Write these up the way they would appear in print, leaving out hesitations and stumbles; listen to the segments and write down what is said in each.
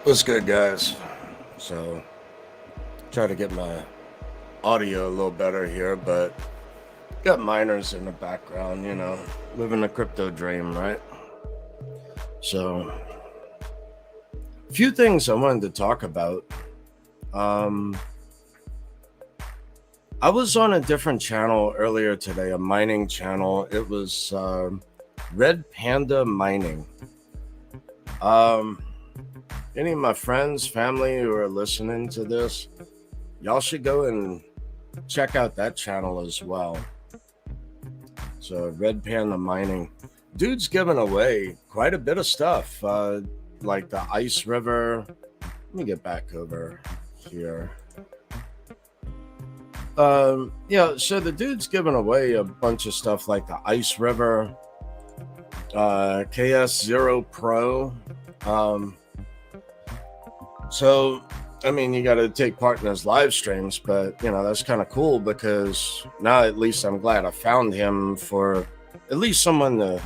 What's good, guys? So, try to get my audio a little better here, but got miners in the background, living the crypto dream, right? So, a few things I wanted to talk about. Um, I was on a different channel earlier today, a mining channel. It was Red Panda Mining. Um, any of my friends, family who are listening to this, y'all should go and check out that channel as well. So Red Panda Mining, dude's giving away quite a bit of stuff, like the Ice River. Let me get back over here. So the dude's giving away a bunch of stuff like the Ice River, KS0 Pro. So I mean, you got to take part in his live streams, but that's kind of cool because now at least I'm glad I found him for at least someone to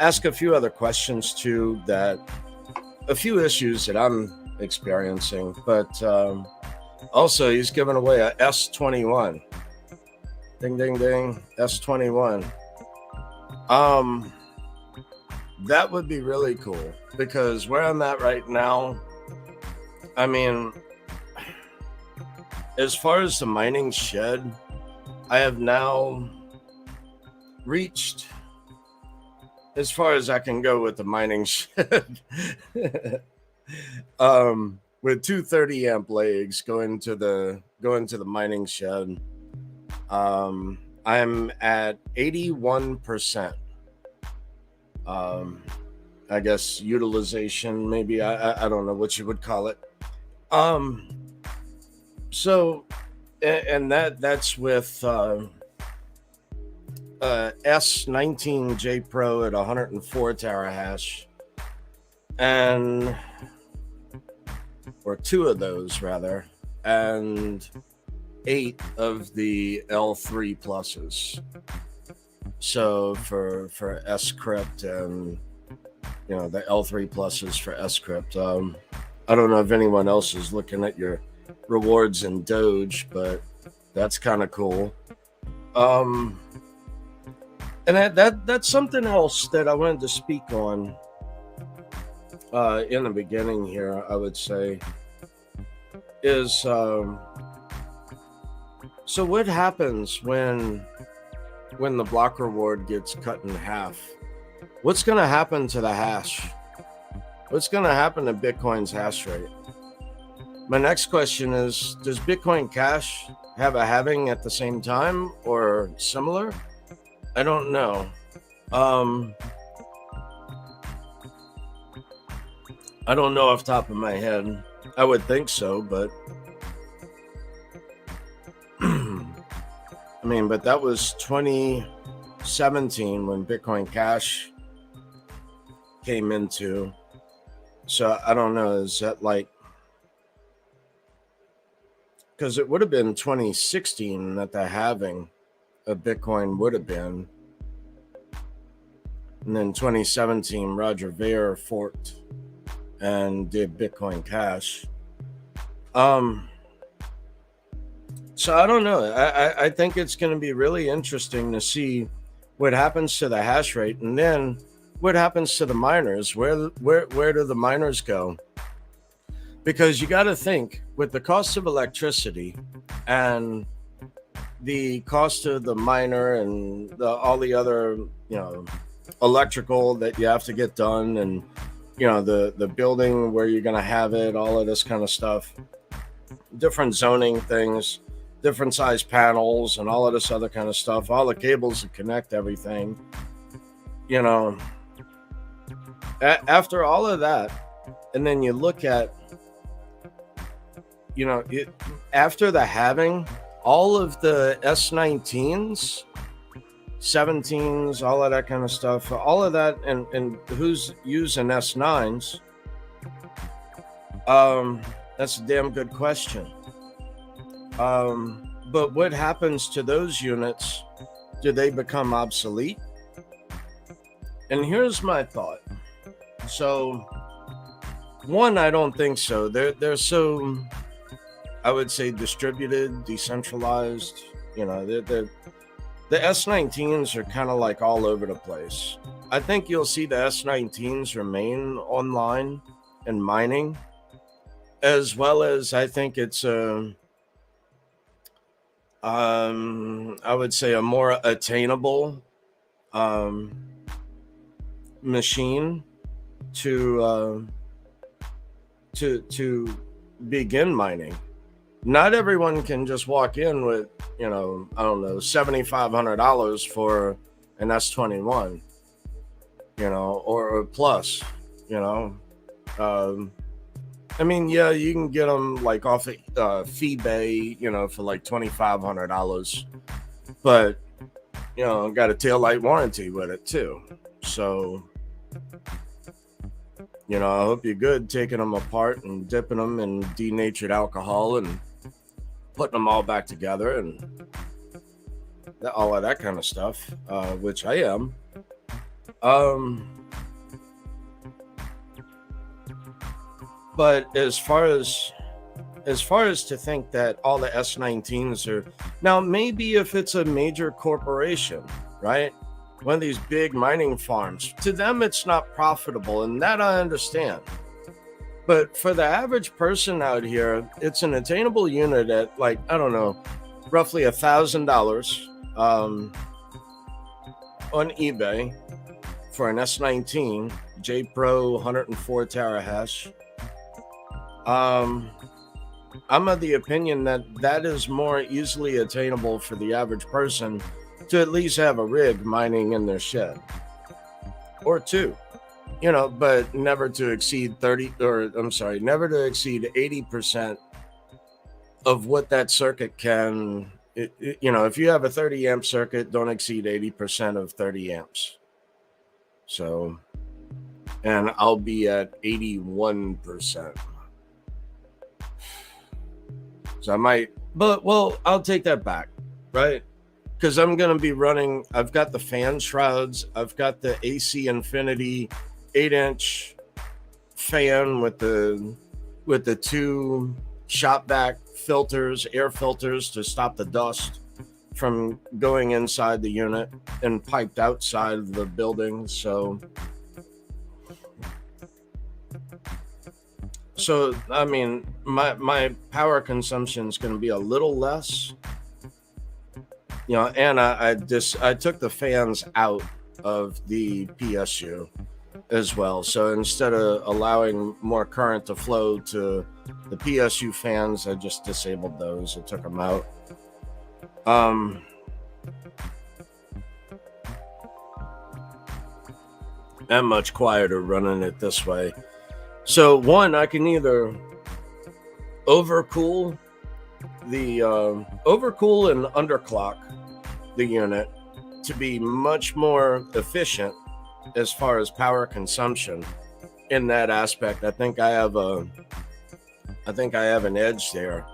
ask a few other questions to, that a few issues that I'm experiencing. But also, he's giving away a S21. Ding, ding, ding. S21. That would be really cool because where I'm at right now, I mean, as far as the mining shed, I have now reached as far as I can go with the mining shed. With two 30 amp legs going to the mining shed. I'm at 81%. I guess utilization, maybe. I don't know what you would call it. So, and that's with S19J Pro at 104 terahash, and or two of those rather, and 8 of the L3 pluses. So for Scrypt and the L3 pluses for Scrypt. I don't know if anyone else is looking at your rewards in Doge, but that's kind of cool. And that's something else that I wanted to speak on in the beginning here, I would say, is so what happens when the block reward gets cut in half? What's going to happen to the hash? What's going to happen to Bitcoin's hash rate? My next question is, does Bitcoin Cash have a halving at the same time or similar? I don't know. I don't know off the top of my head. I would think so, but I mean, but that was 2017 when Bitcoin Cash came into. So I don't know, is that like, because it would have been 2016 that the halving of Bitcoin would have been. And then 2017, Roger Ver forked and did Bitcoin Cash. So I don't know. I think it's going to be really interesting to see what happens to the hash rate, and then what happens to the miners. Where do the miners go? Because you got to think, with the cost of electricity and the cost of the miner and all the other electrical that you have to get done, and the building where you're going to have it, all of this kind of stuff, different zoning things, different size panels, and all of this other kind of stuff, all the cables that connect everything, after all of that, and then you look at after the halving, all of the S19s, 17s, all of that kind of stuff, all of that, and who's using S9s? That's a damn good question. But what happens to those units? Do they become obsolete? And here's my thought. So One, I don't think so. They're so, I would say, distributed, decentralized. You know, the S19s are kind of like all over the place. I think you'll see the S19s remain online and mining, as well as I think it's a, I would say, a more attainable um, machine to to begin mining. Not everyone can just walk in with, I don't know, $7,500 for an S21, or plus, you know. Um, I mean, yeah, you can get them like off of FeeBay, for like $2,500, but got a tail light warranty with it too. So, I hope you're good taking them apart and dipping them in denatured alcohol and putting them all back together and all of that kind of stuff, which I am. But as far as to think that all the S19s are now, maybe if it's a major corporation, right? One of these big mining farms, to them it's not profitable, and that I understand. But for the average person out here, it's an attainable unit at, like, I don't know, roughly $1,000 on eBay for an S19 J Pro 104 terahash. I'm of the opinion that that is more easily attainable for the average person to at least have a rig mining in their shed or two, but never to exceed 30, or I'm sorry, never to exceed 80% of what that circuit can. If you have a 30 amp circuit, don't exceed 80% of 30 amps. So, and I'll be at 81%. So I might, but well, I'll take that back, right? Because I'm going to be running, I've got the fan shrouds, I've got the AC Infinity 8-inch fan with the two shop vac filters, air filters to stop the dust from going inside the unit and piped outside of the building. So I mean, my power consumption is going to be a little less, and I took the fans out of the PSU as well. So instead of allowing more current to flow to the PSU fans, I just disabled those. I took them out. I'm much quieter running it this way. So one, I can either overcool and underclock the unit to be much more efficient as far as power consumption. In that aspect, I think I have an edge there.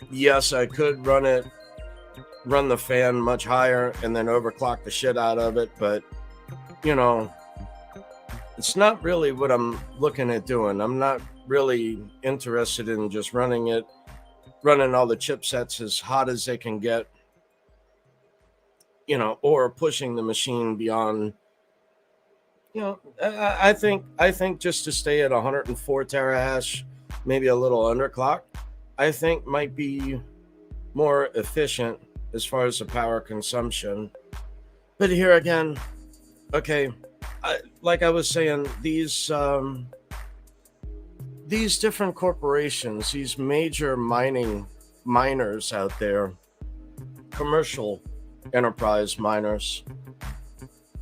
Yes, I could run the fan much higher and then overclock the shit out of it, but it's not really what I'm looking at doing. I'm not really interested in just running all the chipsets as hot as they can get, or pushing the machine beyond, I think just to stay at 104 terahash, maybe a little underclock, I think might be more efficient as far as the power consumption. But here again, okay, like I was saying, these different corporations, these major miners out there, commercial enterprise miners,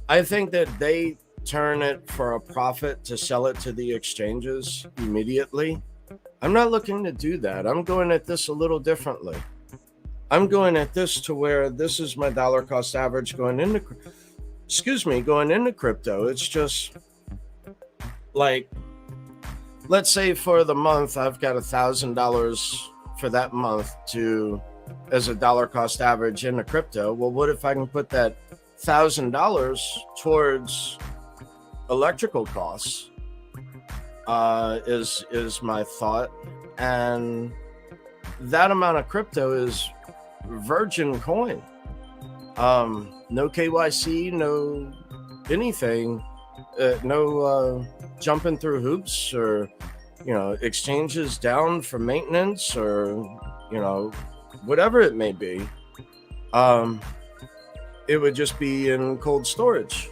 I think that they turn it for a profit to sell it to the exchanges immediately. I'm not looking to do that. I'm going at this a little differently. I'm going at this to where this is my dollar cost average going into crypto. It's just like, let's say for the month, I've got $1,000 for that month as a dollar cost average into crypto. Well, what if I can put that $1,000 towards electrical costs is my thought, and that amount of crypto is virgin coin. No KYC, no anything, no jumping through hoops or exchanges down for maintenance or whatever it may be. It would just be in cold storage.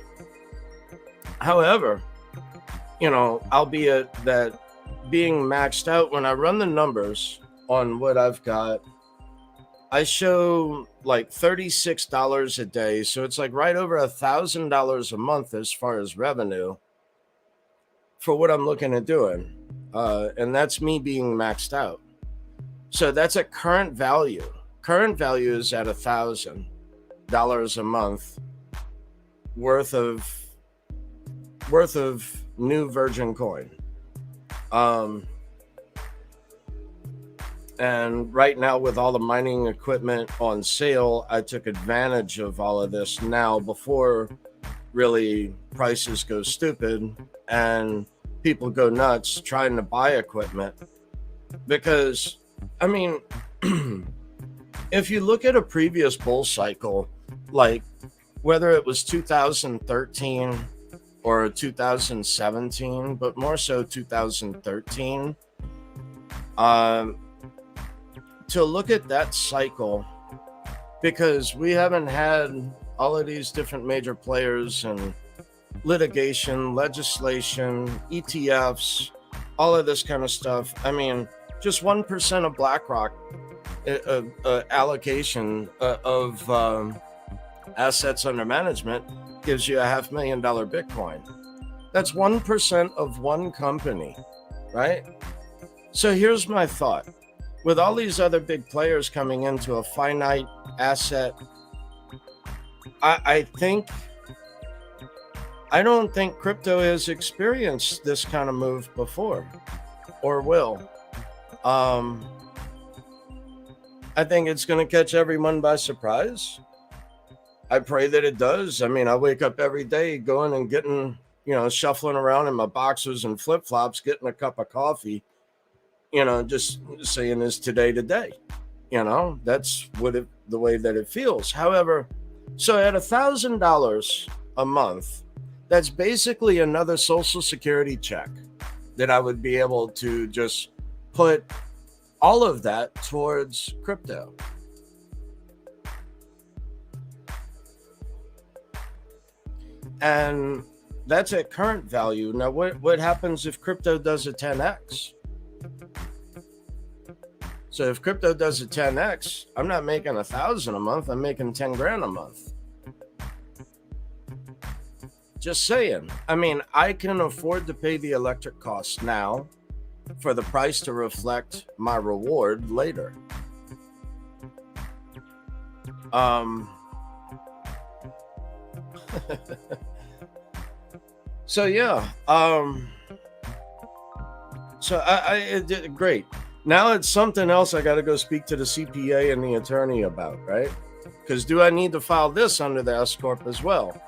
However, albeit that being maxed out, when I run the numbers on what I've got, I show like $36 a day. So it's like right over $1,000 a month as far as revenue for what I'm looking at doing. And that's me being maxed out. So that's a current value. Current value is at $1,000 a month worth of new virgin coin. And right now, with all the mining equipment on sale, I took advantage of all of this now before really prices go stupid and people go nuts trying to buy equipment. Because, I mean, if you look at a previous bull cycle, like whether it was 2013 or 2017, but more so 2013, to look at that cycle, because we haven't had all of these different major players and litigation, legislation, ETFs, all of this kind of stuff. I mean, just 1% of BlackRock allocation of assets under management gives you a $500,000 Bitcoin. That's 1% of one company, right? So here's my thought. With all these other big players coming into a finite asset, I don't think crypto has experienced this kind of move before or will. I think it's going to catch everyone by surprise. I pray that it does. I mean, I wake up every day going and getting, shuffling around in my boxers and flip-flops, getting a cup of coffee, just saying, is today the day? That's the way that it feels. However, so at $1,000 a month, that's basically another Social Security check that I would be able to just put all of that towards crypto. And that's at current value. Now, what happens if crypto does a 10x? So if crypto does a 10x, I'm not making 1,000 a month. I'm making 10 grand a month. Just saying. I mean, I can afford to pay the electric costs now for the price to reflect my reward later. So yeah. So I did great. Now it's something else I got to go speak to the CPA and the attorney about, right? Because do I need to file this under the S Corp as well?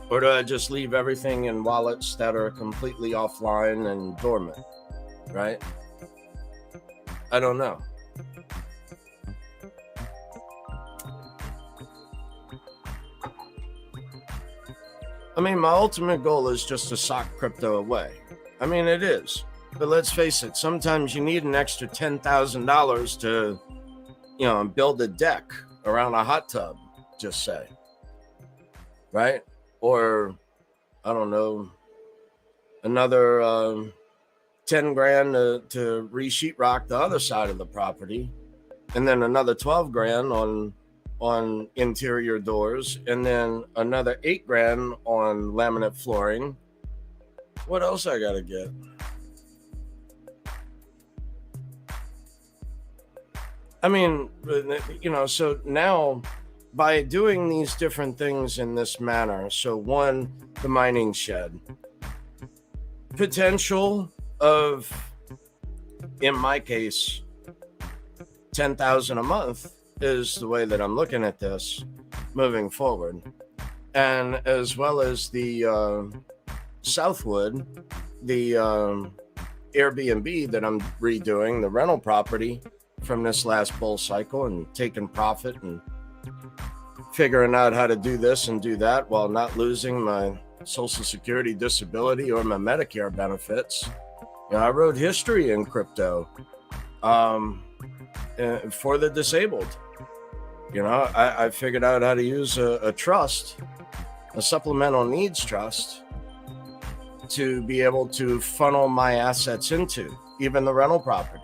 Or do I just leave everything in wallets that are completely offline and dormant, right? I don't know. I mean, my ultimate goal is just to sock crypto away. I mean, it is. But let's face it, sometimes you need an extra $10,000 to, build a deck around a hot tub, just say. Right? Or, I don't know, another 10 grand to re-sheetrock the other side of the property. And then another 12 grand on interior doors. And then another 8 grand on laminate flooring. What else I got to get? I mean, so now by doing these different things in this manner, so one, the mining shed, potential of, in my case, 10,000 a month is the way that I'm looking at this moving forward. And as well as the Southwood, the Airbnb that I'm redoing, the rental property from this last bull cycle, and taking profit and figuring out how to do this and do that while not losing my Social Security disability or my Medicare benefits. I wrote history in crypto for the disabled. I figured out how to use a trust, a supplemental needs trust, to be able to funnel my assets into, even the rental property.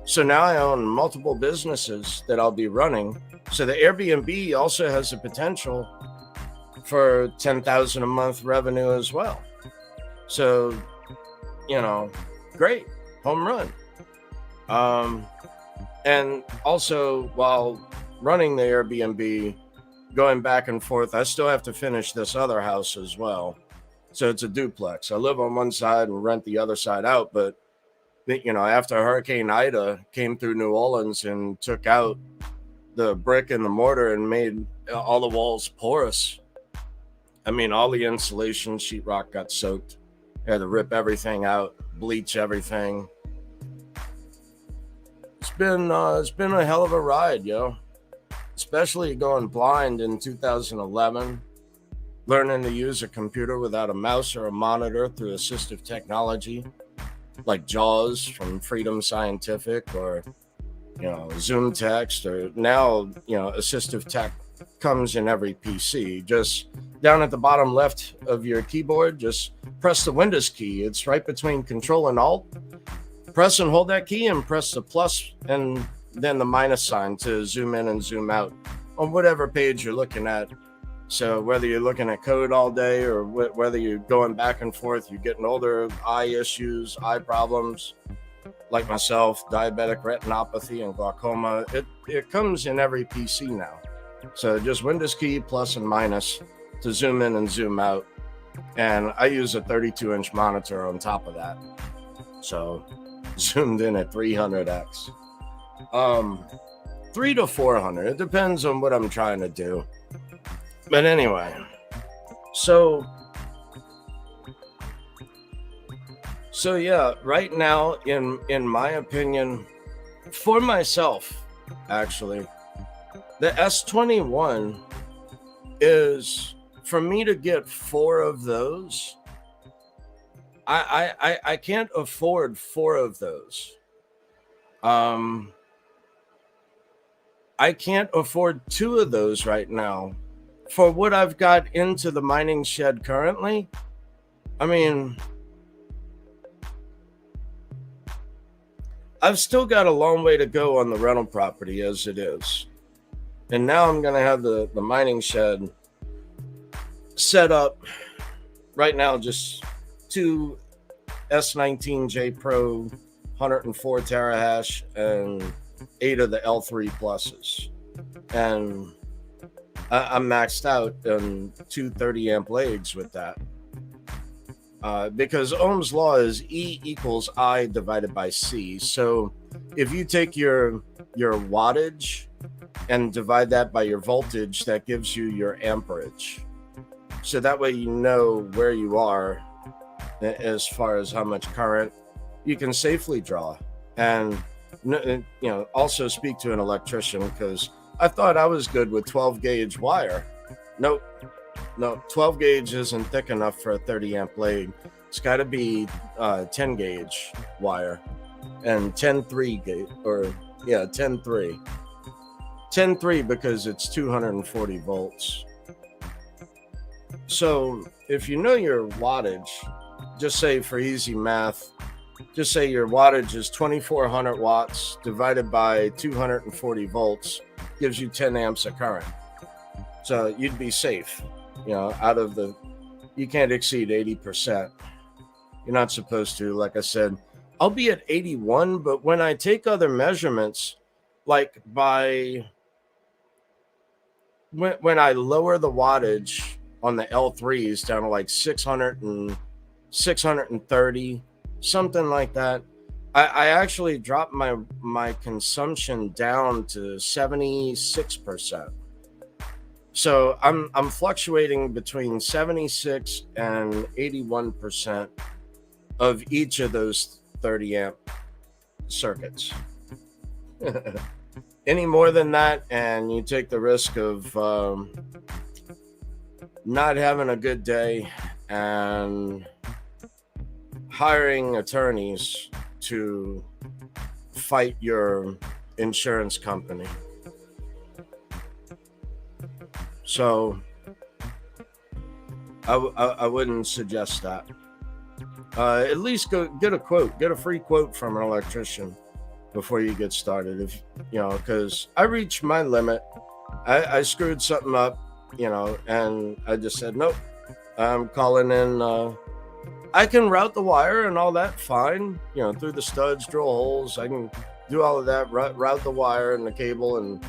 So now I own multiple businesses that I'll be running. So the Airbnb also has the potential for $10,000 a month revenue as well. So, great, home run. And also, while running the Airbnb, going back and forth, I still have to finish this other house as well. So it's a duplex. I live on one side and rent the other side out. But, after Hurricane Ida came through New Orleans and took out the brick and the mortar and made all the walls porous, all the insulation sheetrock got soaked. I had to rip everything out, bleach everything. It's been a hell of a ride, especially going blind in 2011, learning to use a computer without a mouse or a monitor through assistive technology like JAWS from Freedom Scientific, or Zoom Text, or now assistive tech comes in every PC. Just down at the bottom left of your keyboard, just press the Windows key. It's right between Control and Alt. Press and hold that key and press the plus and then the minus sign to zoom in and zoom out on whatever page you're looking at. So whether you're looking at code all day or whether you're going back and forth, you're getting older, eye issues, eye problems, like myself, diabetic retinopathy and glaucoma, it comes in every PC now. So just Windows key plus and minus to zoom in and zoom out. And I use a 32-inch monitor on top of that. So zoomed in at 300x. 3 to 400. It depends on what I'm trying to do. But anyway, so yeah, right now, in my opinion, for myself, actually, the S21 is, for me to get 4 of those, I can't afford 4 of those. I can't afford 2 of those right now. For what I've got into the mining shed currently, I've still got a long way to go on the rental property as it is. And now I'm going to have the mining shed set up right now, just 2 S19J Pro 104 terahash and 8 of the L3 pluses. And I'm maxed out on 230 amp legs with that. Because Ohm's law is E equals I divided by C. So if you take your wattage and divide that by your voltage, that gives you your amperage. So that way you know where you are as far as how much current you can safely draw. And also speak to an electrician, because I thought I was good with 12 gauge wire. Nope. No, 12 gauge isn't thick enough for a 30 amp leg. It's got to be 10 gauge wire and 10-3 gauge, or 10-3. 10-3 because it's 240 volts. So if you know your wattage, just say for easy math, just say your wattage is 2400 watts divided by 240 volts gives you 10 amps of current. So you'd be safe, out of you can't exceed 80%. You're not supposed to. Like I said, I'll be at 81, but when I take other measurements, like when I lower the wattage on the L3s down to like 600 and 630, something like that, I actually dropped my consumption down to 76%. So I'm fluctuating between 76 and 81% of each of those 30 amp circuits. Any more than that, and you take the risk of not having a good day and hiring attorneys to fight your insurance company. So I wouldn't suggest that. At least go get a free quote from an electrician before you get started. If because I reached my limit. I screwed something up, and I just said nope. I'm calling in. I can route the wire and all that fine, through the studs, drill holes. I can do all of that, route the wire and the cable, and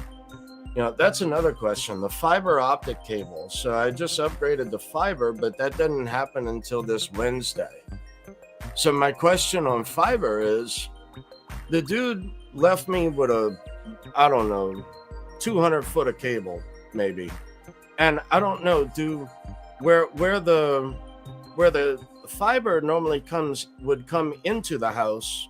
that's another question, the fiber optic cable. So I just upgraded to fiber, but that didn't happen until this Wednesday. So my question on fiber is, the dude left me with a, I don't know, 200 foot of cable, maybe. And I don't know, where the fiber normally would come into the house,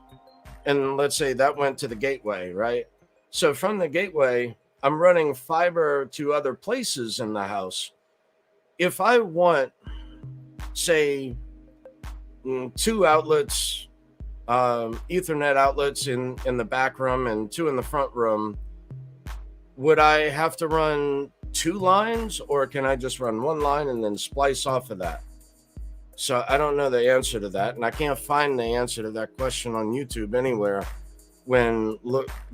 and let's say that went to the gateway, right? So from the gateway, I'm running fiber to other places in the house. If I want, say, 2 outlets, Ethernet outlets in the back room and 2 in the front room, would I have to run 2 lines, or can I just run 1 line and then splice off of that? So I don't know the answer to that, and I can't find the answer to that question on YouTube anywhere when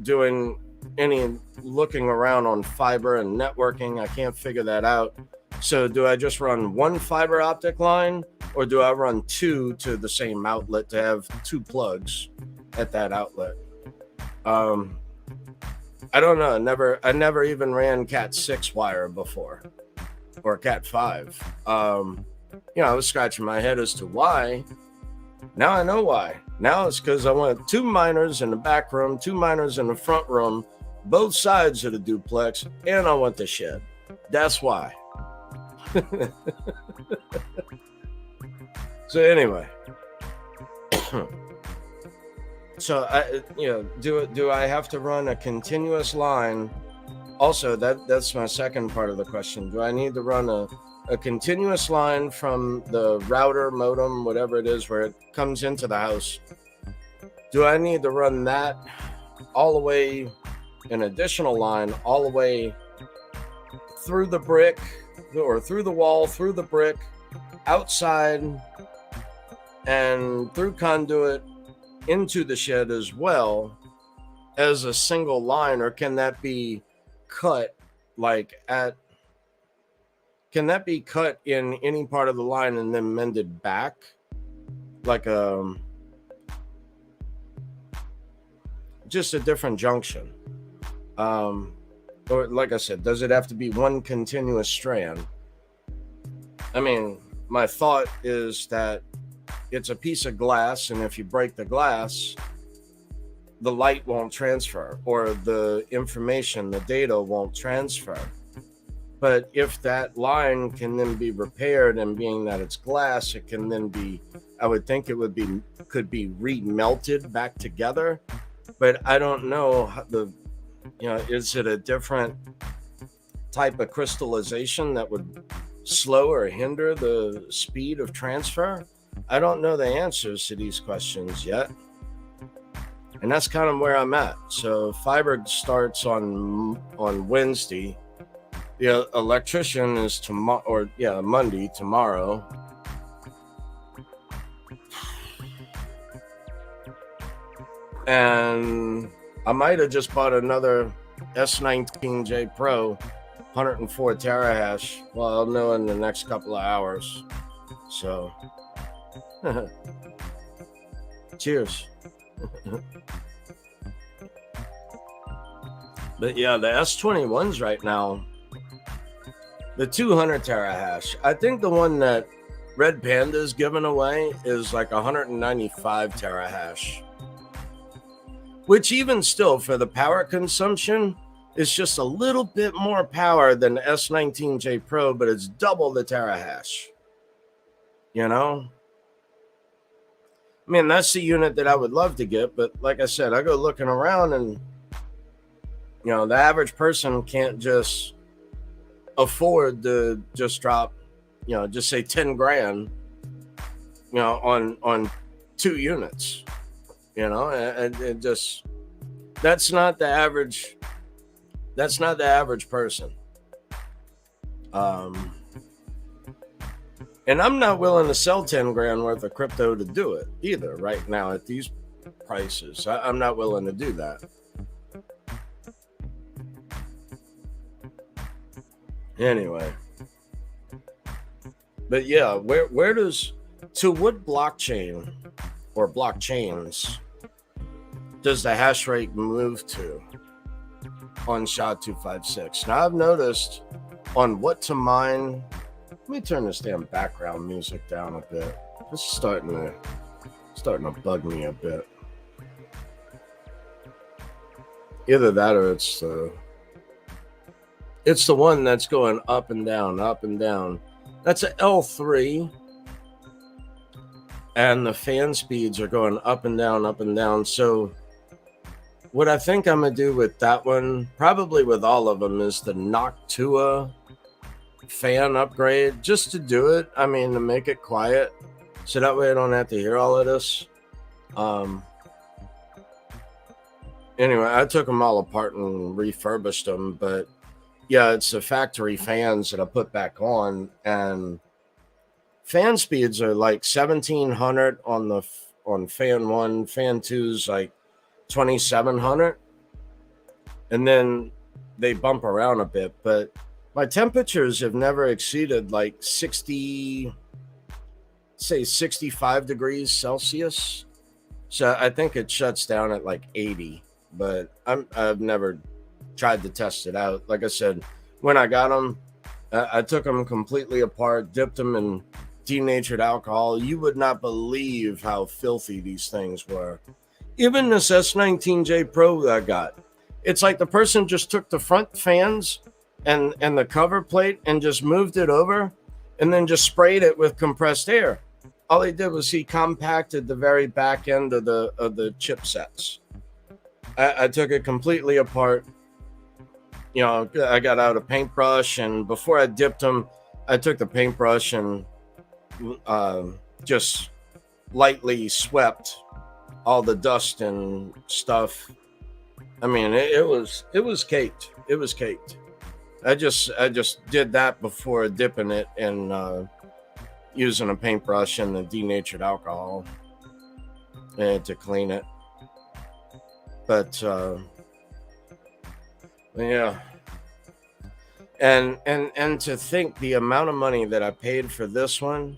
doing any looking around on fiber and networking. I can't figure that out. So do I just run 1 fiber optic line, or do I run 2 to the same outlet to have 2 plugs at that outlet? I don't know. I never even ran Cat 6 wire before, or Cat 5. I was scratching my head as to why. Now I know why. Now it's because I want 2 miners in the back room, 2 miners in the front room, both sides of the duplex, and I want the shed. That's why. So anyway, so do I have to run a continuous line? Also, that's my second part of the question. Do I need to run a continuous line from the router, modem, whatever it is, where it comes into the house? Do I need to run that all the way, an additional line all the way through the brick, or through the wall, through the brick, outside, and through conduit into the shed as well as a single line? Or can that be cut in any part of the line and then mended back, like just a different junction? Or like I said, does it have to be one continuous strand? I mean, my thought is that it's a piece of glass, and if you break the glass, the light won't transfer, or the information, the data won't transfer. But if that line can then be repaired, and being that it's glass, it can then be, I would think could be remelted back together. But I don't know is it a different type of crystallization that would slow or hinder the speed of transfer? I don't know the answers to these questions yet. And that's kind of where I'm at. So fiber starts on Wednesday. The electrician is Monday, tomorrow. And I might have just bought another S19J Pro, 104 terahash. Well, I'll know in the next couple of hours. So, cheers. But yeah, the S21s right now, the 200 terahash. I think the one that Red Panda is giving away is like 195 terahash. Which even still, for the power consumption, It's just a little bit more power than the S19J Pro, but it's double the terahash. You know? I mean, that's the unit that I would love to get, but like I said, I go looking around and, the average person can't just afford to just drop, just say 10 grand, on 2 units, and it just, that's not the average person. And I'm not willing to sell 10 grand worth of crypto to do it either right now at these prices. I'm not willing to do that. Anyway. But yeah, where does, to what blockchain or blockchains does the hash rate move to on SHA-256? Now I've noticed on what to mine. Let me turn this damn background music down a bit. This is starting to bug me a bit. Either that or it's the one that's going up and down, up and down. That's a L3, and the fan speeds are going up and down, up and down. So what I think I'm gonna do with that one, probably with all of them, is the Noctua fan upgrade, just to do it. I mean, to make it quiet, so that way I don't have to hear all of this. Anyway, I took them all apart and refurbished them, but yeah, it's the factory fans that I put back on, and fan speeds are like 1700 on fan 1, fan 2's like 2700, and then they bump around a bit, but my temperatures have never exceeded like 65 degrees Celsius. So I think it shuts down at like 80, but I've never tried to test it out. Like I said, when I got them, I took them completely apart, dipped them in denatured alcohol. You would not believe how filthy these things were. Even this S19J Pro that I got, it's like the person just took the front fans and the cover plate and just moved it over and then just sprayed it with compressed air. All he did was he compacted the very back end of the chipsets. I took it completely apart. I got out a paintbrush, and before I dipped them, I took the paintbrush and just lightly swept all the dust and stuff. I mean, it was caked. It was caked. I just did that before dipping it and using a paintbrush and the denatured alcohol to clean it. But yeah, and to think the amount of money that I paid for this one,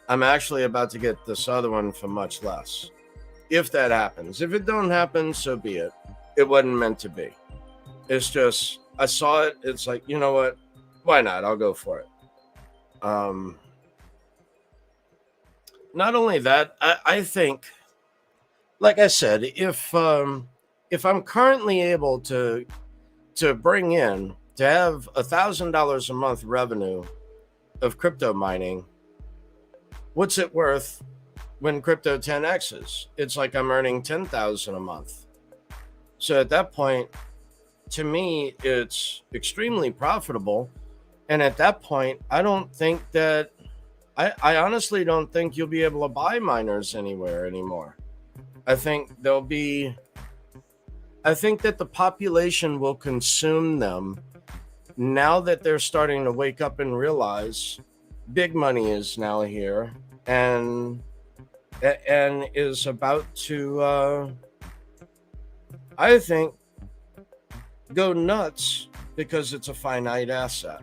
I'm actually about to get this other one for much less. If that happens. If it don't happen, so be it. It wasn't meant to be. It's just, I saw it. It's like, you know what? Why not? I'll go for it. Not only that, I think, like I said, if I'm currently able to bring in, to have $1,000 a month revenue of crypto mining, what's it worth when crypto 10x's? It's like I'm earning $10,000 a month. So at that point, to me, it's extremely profitable. And at that point, I don't think that, I honestly don't think you'll be able to buy miners anywhere anymore. I think that the population will consume them now that they're starting to wake up and realize big money is now here and is about to, I think, go nuts because it's a finite asset.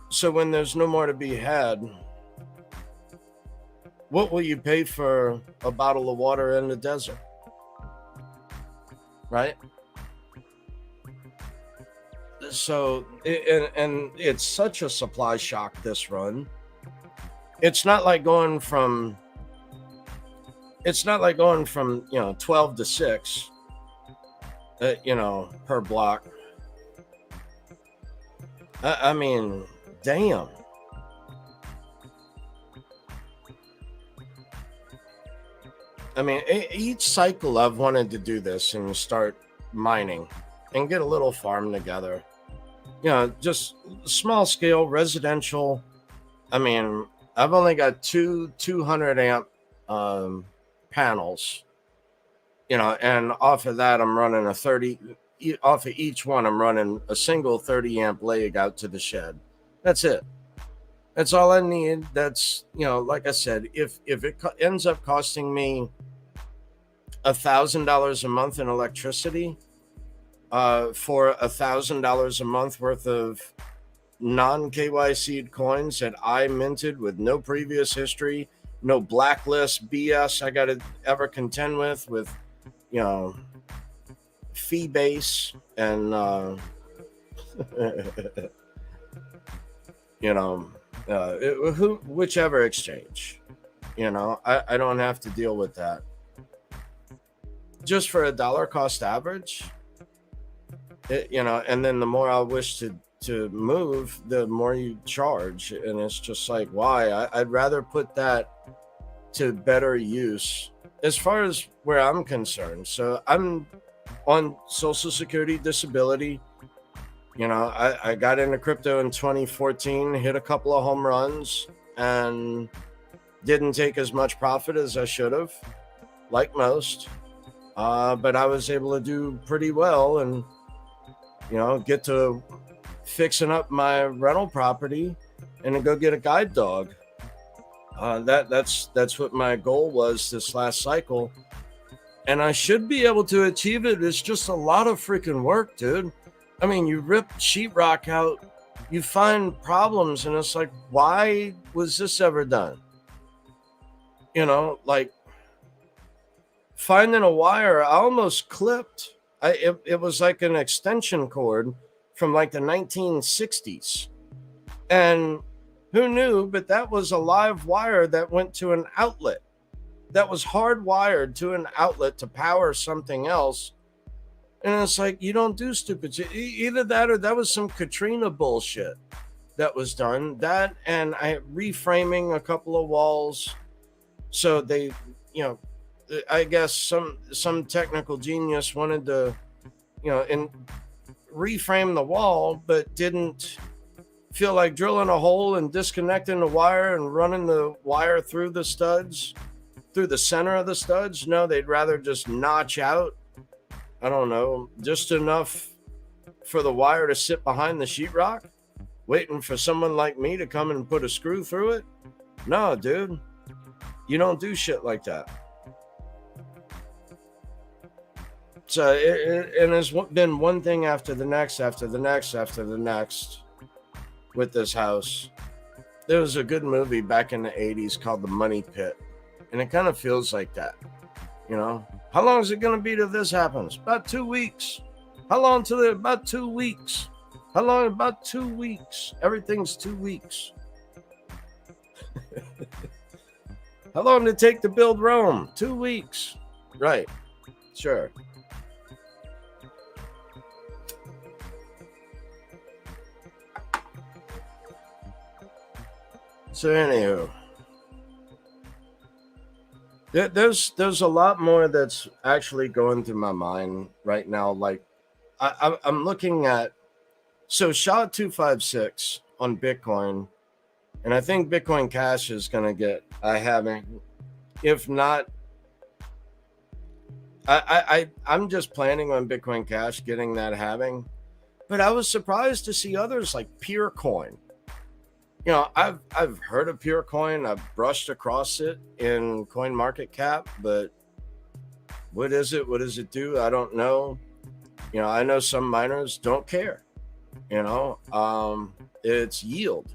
So when there's no more to be had, what will you pay for a bottle of water in the desert? Right? So, and it's such a supply shock this run. It's not like going from 12 to 6. per block. I mean, damn. I mean, each cycle I've wanted to do this and start mining and get a little farm together. Just small scale residential. I mean, I've only got two 200 amp um, panels, and off of that, I'm running a 30. Off of each one, I'm running a single 30 amp leg out to the shed. That's it. That's all I need. That's, like I said, if it ends up costing me $1,000 a month in electricity, for $1,000 a month worth of non KYC coins that I minted with no previous history, no blacklist BS I got to ever contend with, you know, fee base and, you know, whichever exchange, I don't have to deal with that. Just for a dollar cost average, and then the more I wish to move, the more you charge, and it's just like, why? I'd rather put that to better use as far as where I'm concerned. So I'm on Social Security disability. I got into crypto in 2014, hit a couple of home runs, and didn't take as much profit as I should have, like most. But I was able to do pretty well and, get to fixing up my rental property and then go get a guide dog. That's what my goal was this last cycle. And I should be able to achieve it. It's just a lot of freaking work, dude. I mean, you rip sheetrock out, you find problems, and it's like, why was this ever done? Like finding a wire, I almost clipped. It was like an extension cord from like the 1960s. And who knew, but that was a live wire that went to an outlet. That was hardwired to an outlet to power something else. And it's like, you don't do stupid shit. Either that or that was some Katrina bullshit that was done. That and I reframing a couple of walls. So they, I guess some technical genius wanted to, and reframe the wall, but didn't feel like drilling a hole and disconnecting the wire and running the wire through the studs, through the center of the studs. No, they'd rather just notch out, I don't know, just enough for the wire to sit behind the sheetrock, waiting for someone like me to come and put a screw through it. No, dude, you don't do shit like that. So it has been one thing after the next, after the next, after the next with this house. There was a good movie back in the 80s called The Money Pit, and it kind of feels like that. How long is it going to be till this happens? About 2 weeks. How long till it? About 2 weeks. How long? About 2 weeks. Everything's 2 weeks. How long did it take to build Rome? 2 weeks. Right. Sure. So anywho, there's a lot more that's actually going through my mind right now. Like I'm looking at, so SHA-256 on Bitcoin, and I think Bitcoin Cash is going to get a halving. If not, I'm just planning on Bitcoin Cash getting that halving. But I was surprised to see others like Purecoin. I've heard of Purecoin. I've brushed across it in CoinMarketCap, but what is it? What does it do? I don't know. I know some miners don't care. It's yield,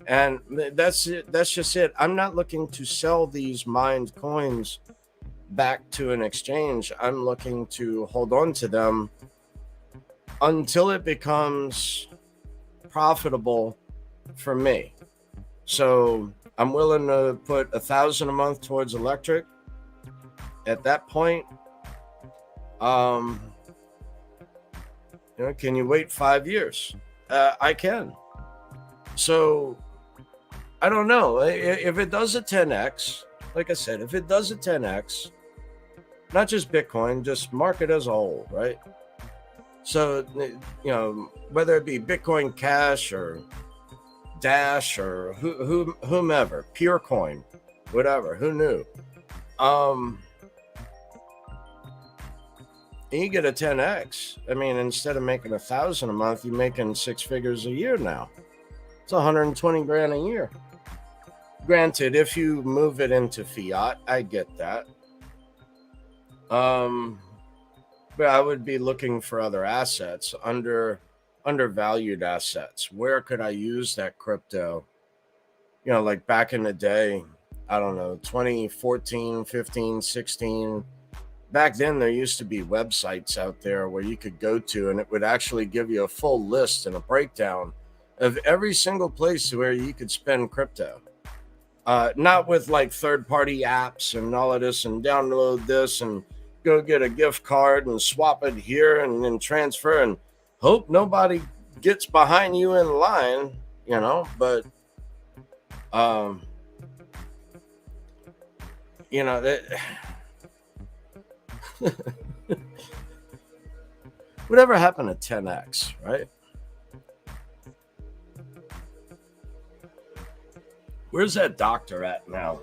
and that's it. That's just it. I'm not looking to sell these mined coins back to an exchange. I'm looking to hold on to them until it becomes profitable for me. So I'm willing to put $1,000 a month towards electric. At that point, Can you wait 5 years? I can. So I don't know if it does a 10x. Like I said, if it does a 10x, not just Bitcoin, just market as a whole, right? So whether it be Bitcoin Cash or Dash or whomever, Purecoin, whatever, who knew? And you get a 10x. I mean, instead of making 1,000 a month, you're making 6 figures a year now. It's 120 grand a year. Granted, if you move it into fiat, I get that. But I would be looking for other assets, undervalued assets. Where could I use that crypto? Like back in the day, I don't know, 2014, 15, 16. Back then, there used to be websites out there where you could go to, and it would actually give you a full list and a breakdown of every single place where you could spend crypto. Not with like third-party apps and all of this, and download this and go get a gift card and swap it here and then transfer and hope nobody gets behind you in line, But that. Whatever happened to 10x, right? Where's that doctor at now?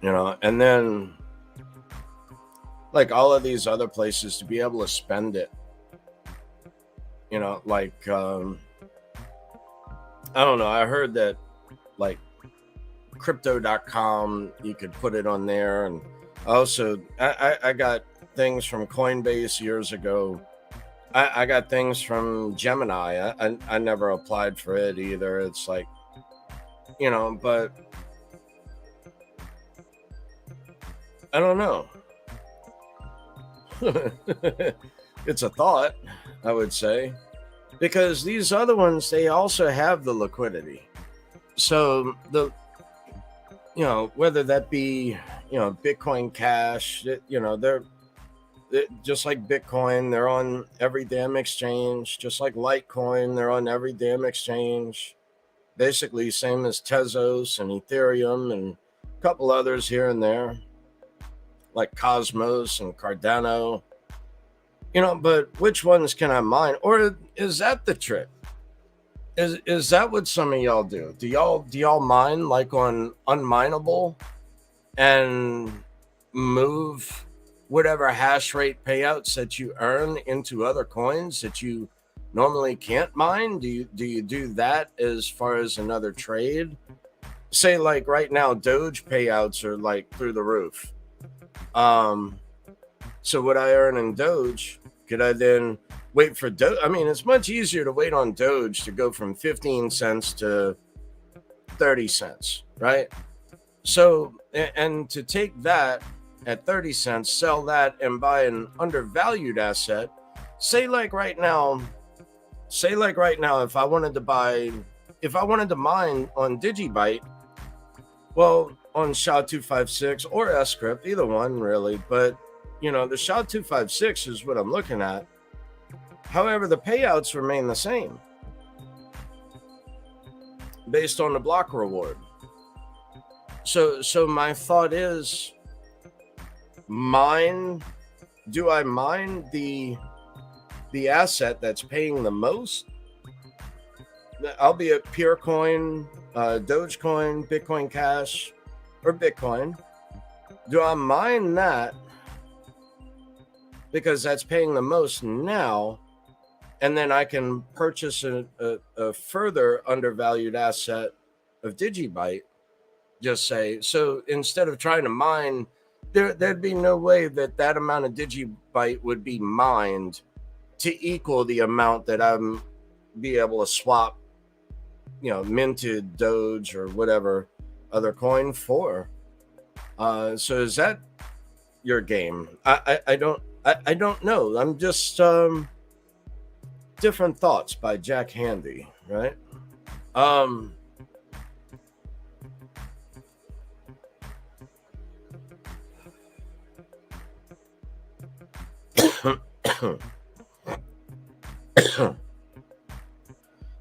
And then like all of these other places to be able to spend it, like I don't know, I heard that like crypto.com, you could put it on there. And also I got things from Coinbase years ago. I got things from Gemini. I never applied for it either. It's like, but I don't know. It's a thought, I would say, because these other ones, they also have the liquidity. So whether that be, Bitcoin Cash, they're just like Bitcoin, they're on every damn exchange. Just like Litecoin, they're on every damn exchange. Basically, same as Tezos and Ethereum and a couple others here and there, like Cosmos and Cardano. But which ones can I mine? Or is that the trick? Is that what some of y'all do? Do y'all mine like on unmineable and move whatever hash rate payouts that you earn into other coins that you normally can't mine? Do you do that as far as another trade? Say like right now, Doge payouts are like through the roof. So what I earn in Doge, could I then wait for Doge? I mean, it's much easier to wait on Doge to go from 15 cents to 30 cents, right? So, and to take that at 30 cents, sell that and buy an undervalued asset, say like right now, if I wanted to mine on Digibyte, well, on SHA-256 or Scrypt, either one really, but the SHA-256 is what I'm looking at. However, the payouts remain the same based on the block reward. So my thought is, do I mine the asset that's paying the most? Albeit Purecoin, Dogecoin, Bitcoin Cash, or Bitcoin. Do I mine that because that's paying the most now, and then I can purchase a further undervalued asset of Digibyte? Just say, so instead of trying to mine, there'd be no way that amount of Digibyte would be mined to equal the amount that I'm be able to swap, minted Doge or whatever other coin for. So is that your game? I don't know. I'm just Different Thoughts by Jack Handey, right?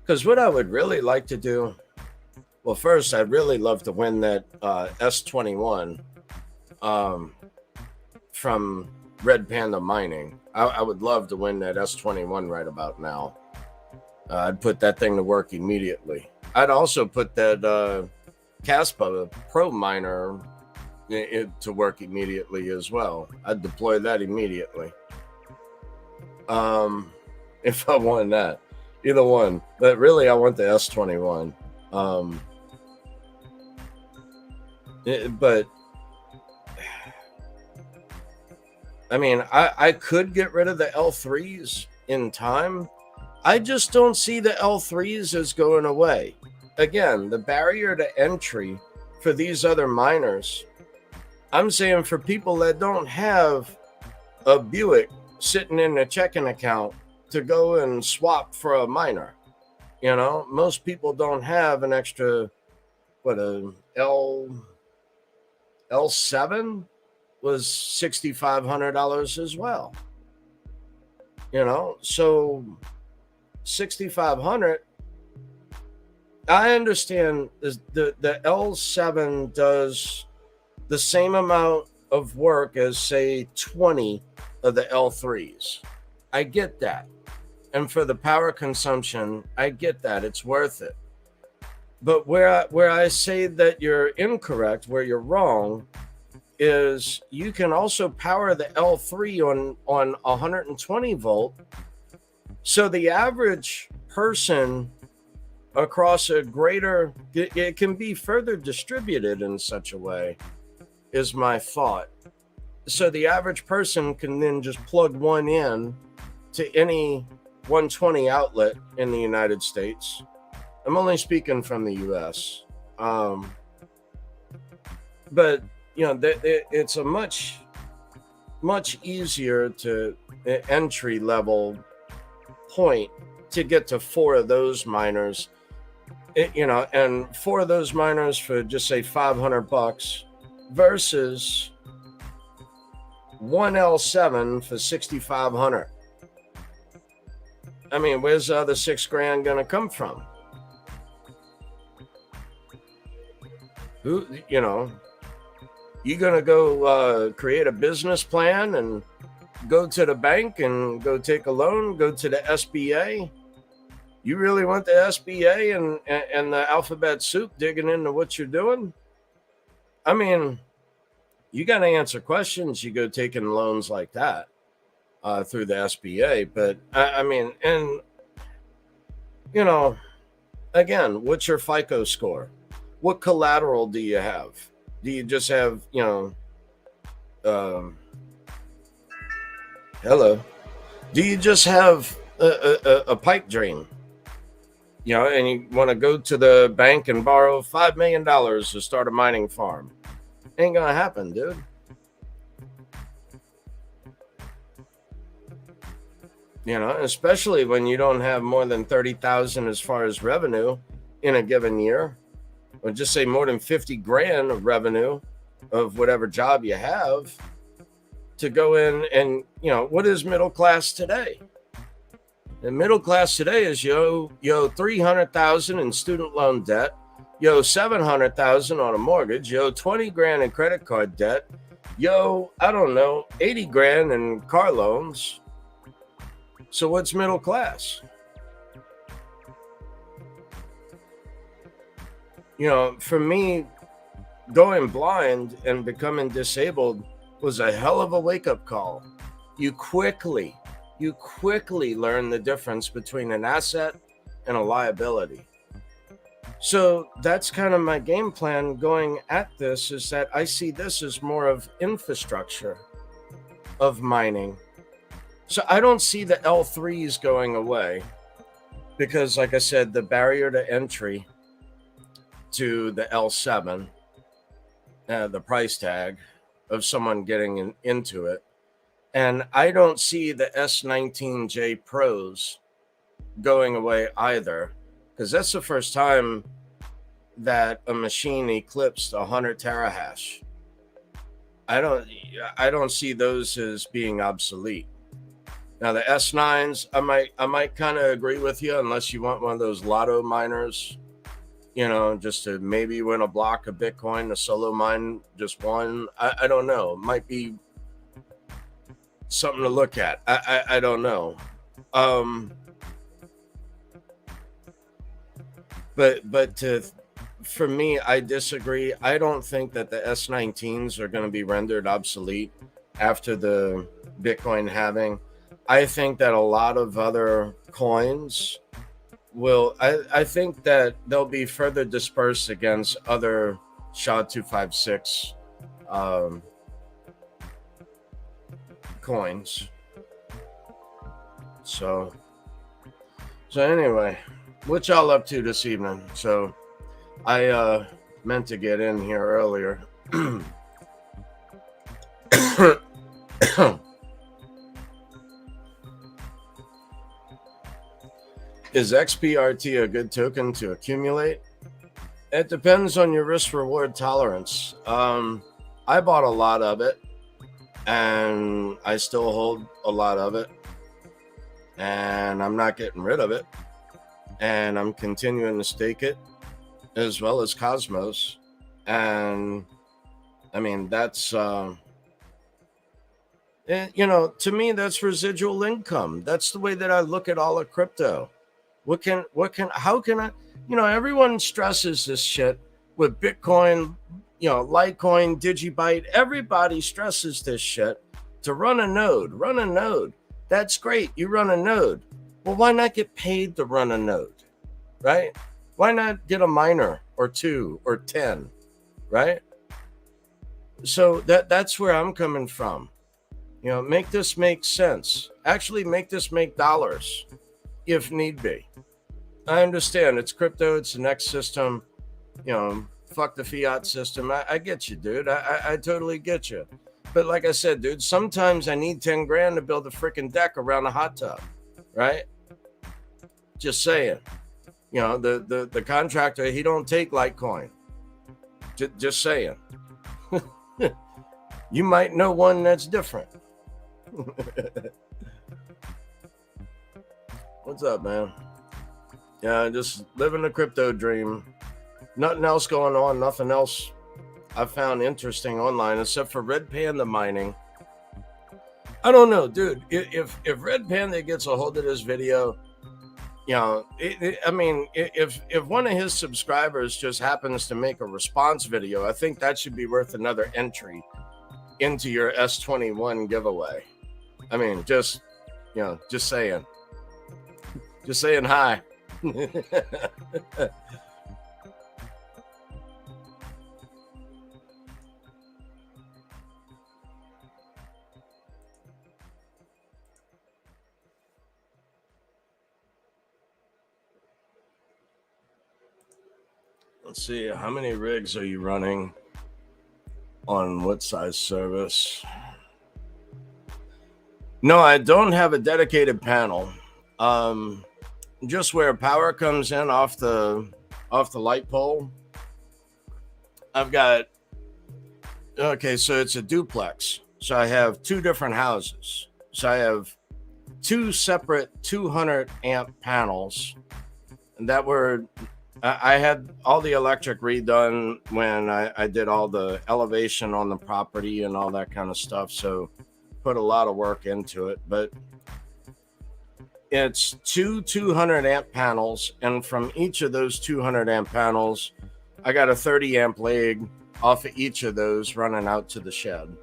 Because what I would really like to do, well, first, I'd really love to win that S21 um, from Red Panda Mining. I would love to win that S21 right about now. I'd put that thing to work immediately. I'd also put that Caspa Pro Miner to work immediately as well. I'd deploy that immediately. If I won that, either one. But really, I want the S21. But I mean, I could get rid of the L3s in time. I just don't see the L3s as going away. Again, the barrier to entry for these other miners, I'm saying for people that don't have a Buick sitting in a checking account to go and swap for a miner. You know, most people don't have an extra, what, a L7 was $6,500 as well. You know, so 6,500. I understand the L7 does the same amount of work as, say, 20 of the L3s. I get that. And for the power consumption, I get that. It's worth it. But where I say that you're incorrect, where you're wrong, is you can also power the L3 on 120 volt. So the average person across a greater, it can be further distributed in such a way, is my thought. So the average person can then just plug one in to any 120 outlet in the United States. I'm only speaking from the US. But, you know, it's a much easier to entry level point to get to 4 of those miners. You know, and 4 of those miners for just say $500 versus one L7 for $6,500. I mean, where's the other $6,000 going to come from? Who, you know, you going to go create a business plan and go to the bank and go take a loan, go to the SBA? You really want the SBA and the alphabet soup digging into what you're doing? I mean, you got to answer questions. You go taking loans like that through the SBA. But I mean, and, you know, again, what's your FICO score? What collateral do you have? Do you just have, you know, hello? Do you just have a pipe dream? You know, and you want to go to the bank and borrow $5 million to start a mining farm? Ain't gonna happen, dude. You know, especially when you don't have more than 30,000 as far as revenue in a given year, or just say more than 50 grand of revenue of whatever job you have to go in and, you know, what is middle class today? The middle class today is yo 300,000 in student loan debt, yo 700,000 on a mortgage, yo 20 grand in credit card debt, yo, I don't know, 80 grand in car loans. So what's middle class? You know, for me, going blind and becoming disabled was a hell of a wake-up call. You quickly learn the difference between an asset and a liability. So that's kind of my game plan going at this, is that I see this as more of infrastructure of mining. So I don't see the L3s going away because, like I said, the barrier to entry to the L7, the price tag of someone getting into it. And I don't see the S19J Pros going away either, because that's the first time that a machine eclipsed 100 terahash. I don't see those as being obsolete. Now the S9s, I might kind of agree with you, unless you want one of those lotto miners, just to maybe win a block of Bitcoin, a solo mine, just one. I don't know. It might be something to look at. I don't know. Um, but for me, I disagree. I don't think that the S19s are going to be rendered obsolete after the Bitcoin halving. I think that a lot of other coins will. I think that they'll be further dispersed against other SHA-256 um, coins. So anyway, what y'all up to this evening? So I meant to get in here earlier. Is XPRT a good token to accumulate? It depends on your risk reward tolerance. I bought a lot of it, and I still hold a lot of it, and I'm not getting rid of it, and I'm continuing to stake it, as well as Cosmos. And I mean, that's to me, that's residual income. That's the way that I look at all of crypto. How can I, everyone stresses this shit with Bitcoin, Litecoin, Digibyte. Everybody stresses this shit to run a node. That's great. You run a node. Well, why not get paid to run a node, right? Why not get a miner or 2 or 10, right? So that's where I'm coming from. Make this make sense. Actually, make this make dollars if need be. I understand it's crypto, it's the next system, fuck the fiat system. I get you, dude. I totally get you. But like I said, dude, sometimes I need 10 grand to build a freaking deck around a hot tub, right? Just saying. The contractor, he don't take Litecoin. Just saying. You might know one that's different. What's up, man? Yeah, just living the crypto dream. Nothing else going on. Nothing else I found interesting online except for Red Panda mining. I don't know, dude. If Red Panda gets a hold of this video, if one of his subscribers just happens to make a response video, I think that should be worth another entry into your S21 giveaway. I mean, just saying. Just saying hi. Let's see, how many rigs are you running on what size service? No, I don't have a dedicated panel. Just where power comes in off the light pole. I've got, okay, so it's a duplex. So I have 2 different houses. So I have 2 separate 200 amp panels that were, I had all the electric redone when I did all the elevation on the property and all that kind of stuff. So put a lot of work into it, but it's 200 amp panels, and from each of those 200 amp panels, I got a 30 amp leg off of each of those running out to the shed.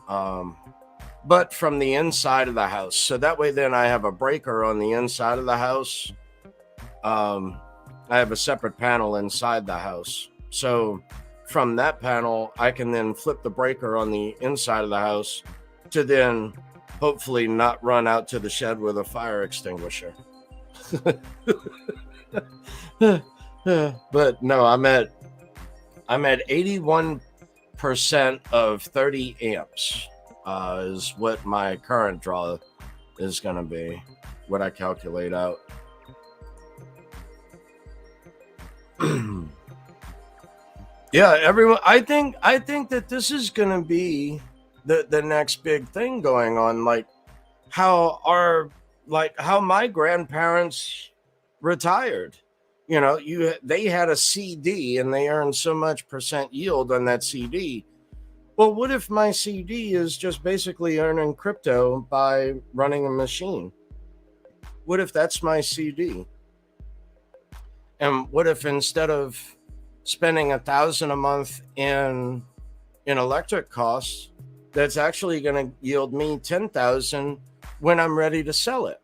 But from the inside of the house, so that way then I have a breaker on the inside of the house. I have a separate panel inside the house, so from that panel I can then flip the breaker on the inside of the house to then hopefully not run out to the shed with a fire extinguisher. But no, I'm at 81% of 30 amps is what my current draw is going to be, what I calculate out. Yeah, everyone, I think that this is going to be the next big thing going on. Like, how our like how my grandparents retired. You know, they had a CD and they earned so much percent yield on that CD. Well, what if my CD is just basically earning crypto by running a machine? What if that's my CD? And what if instead of spending 1,000 a month in electric costs, that's actually going to yield me 10,000 when I'm ready to sell it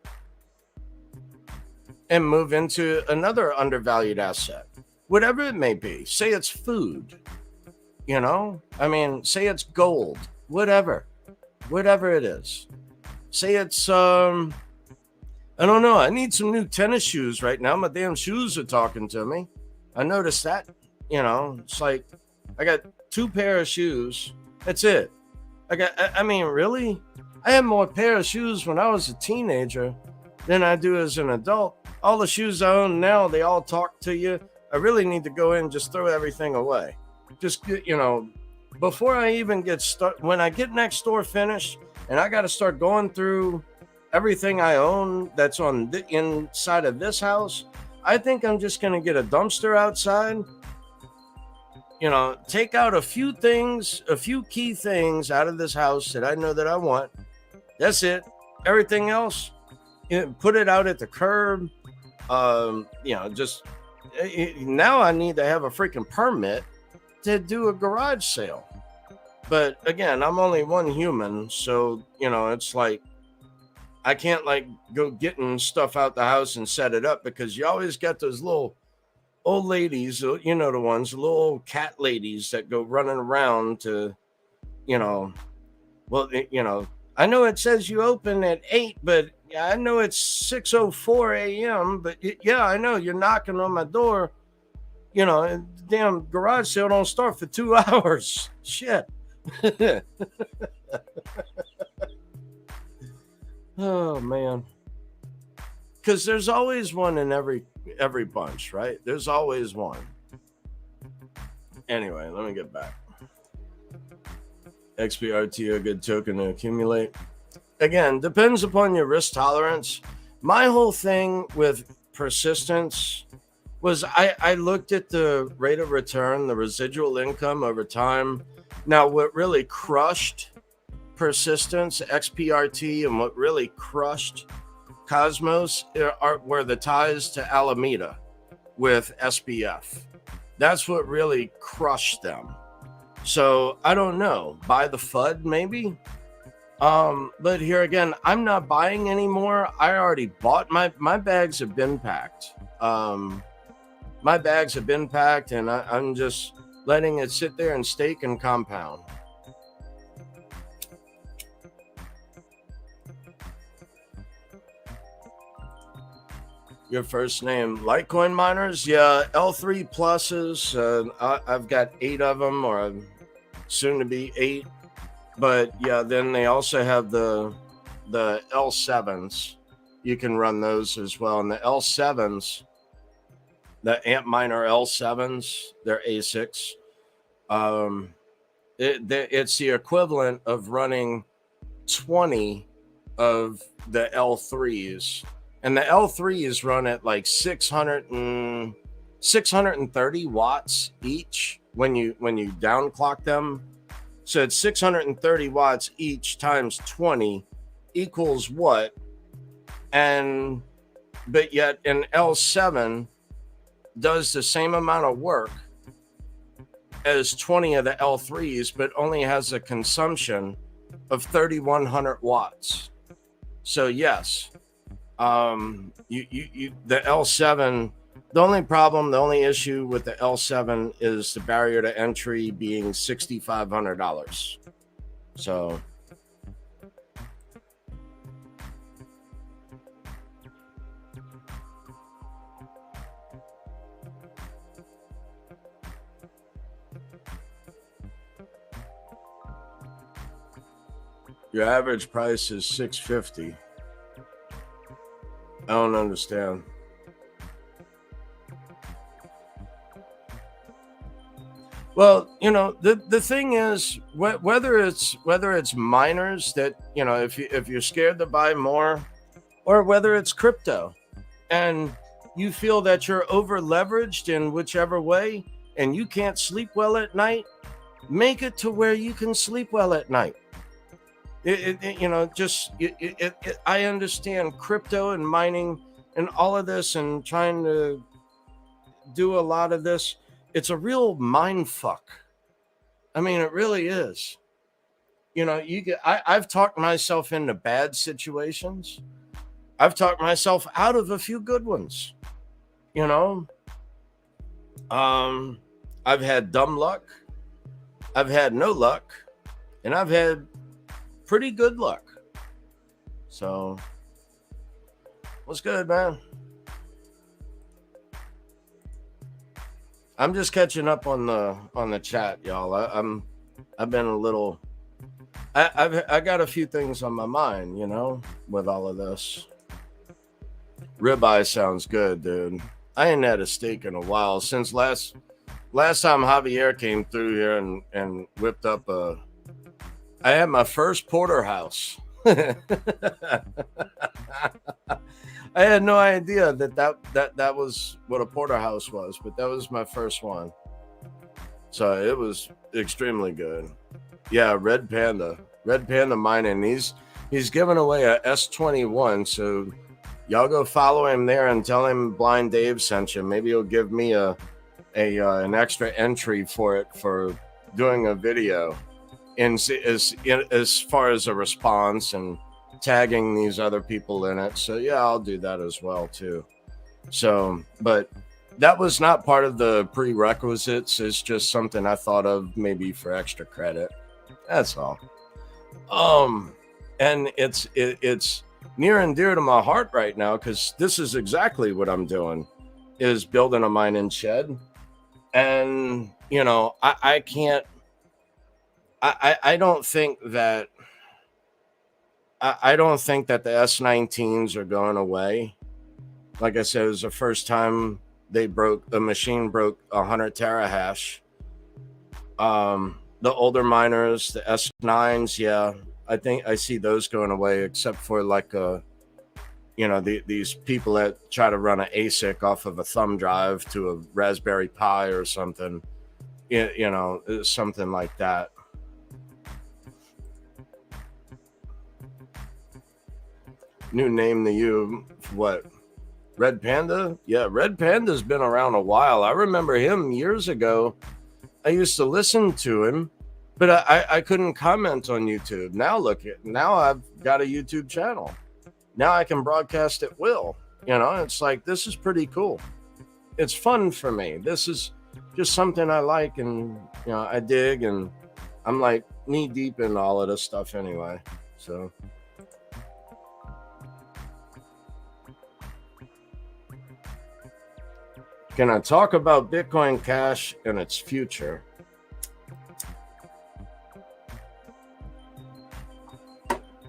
and move into another undervalued asset, whatever it may be. Say it's food, you know? I mean, say it's gold, whatever it is. Say it's I don't know. I need some new tennis shoes right now. My damn shoes are talking to me. I noticed that. You know, it's like I got 2 pair of shoes. That's it. I mean, really? I had more pair of shoes when I was a teenager than I do as an adult. All the shoes I own now, they all talk to you. I really need to go in and just throw everything away. Just, you know, before I even get started, when I get next door finished and I got to start going through everything I own that's on the inside of this house, I think I'm just going to get a dumpster outside, you know, take out a few things, a few key things out of this house that I know that I want. That's it. Everything else, you know, put it out at the curb. You know, just now I need to have a freaking permit to do a garage sale. But again, I'm only one human. So, you know, it's like, I can't like go getting stuff out the house and set it up because you always got those little old ladies, you know, the ones, little old cat ladies that go running around to, you know, well, you know, I know it says you open at 8, but I know it's 6:04 a.m. But yeah, I know you're knocking on my door. You know, and the damn garage sale don't start for 2 hours. Shit. Oh man, because there's always one in every bunch, right? There's always one. Anyway, let me get back. XPRT, a good token to accumulate. Again, depends upon your risk tolerance. My whole thing with persistence was I looked at the rate of return, the residual income over time. Now, what really crushed persistence, XPRT, and what really crushed Cosmos were the ties to Alameda with SBF. That's what really crushed them. So I don't know. Buy the FUD maybe. But here again, I'm not buying anymore. I already bought my bags have been packed. My bags have been packed, and I'm just letting it sit there and stake and compound. Your first name, Litecoin miners? Yeah, L3 pluses. I've got 8 of them, or soon to be 8. But yeah, then they also have the L7s. You can run those as well. And the L7s, the Antminer L7s, they're ASICs. It's the equivalent of running 20 of the L3s. And the L3s run at like 630 watts each when you downclock them. So it's 630 watts each times 20 equals what? And but yet an L7 does the same amount of work as 20 of the L3s, but only has a consumption of 3,100 watts. So yes, the L7, the only issue with the L7 is the barrier to entry being $6,500. So your average price is $650. I don't Well, the thing is, whether it's miners that, if you're scared to buy more, or whether it's crypto, and you feel that you're over leveraged in whichever way, and you can't sleep well at night, make it to where you can sleep well at night. I understand crypto and mining and all of this and trying to do a lot of this. It's a real mind fuck. I mean, it really is. I've talked myself into bad situations. I've talked myself out of a few good ones. You know, um, I've had dumb luck, I've had no luck, and I've had pretty good luck. So, what's good, man? I'm just catching up on the chat, y'all. I've been a little. I got a few things on my mind, with all of this. Ribeye sounds good, dude. I ain't had a steak in a while since last time Javier came through here and whipped up a. I had my first porterhouse. I had no idea that was what a porterhouse was, but that was my first one. So it was extremely good. Yeah, Red Panda Mining. He's giving away a S21. So y'all go follow him there and tell him Blind Dave sent you. Maybe he'll give me an extra entry for it for doing a video. As far as a response and tagging these other people in it. So yeah, I'll do that as well too. So, but that was not part of the prerequisites. It's just something I thought of maybe for extra credit. That's all. And it's near and dear to my heart right now because this is exactly what I'm doing, is building a mining shed. And I can't. I don't think that. I don't think that the S19s are going away. Like I said, it was the first time the machine broke 100 terahash. The older miners, the S9s, yeah, I think I see those going away, except for these people that try to run an ASIC off of a thumb drive to a Raspberry Pi or something, something like that. New name to you, what? Red Panda? Yeah, Red Panda's been around a while. I remember him years ago. I used to listen to him, but I couldn't comment on YouTube. Now I've got a YouTube channel. Now I can broadcast at will. It's like, this is pretty cool. It's fun for me. This is just something I like and I dig, and I'm like knee deep in all of this stuff anyway. So can I talk about Bitcoin Cash and its future?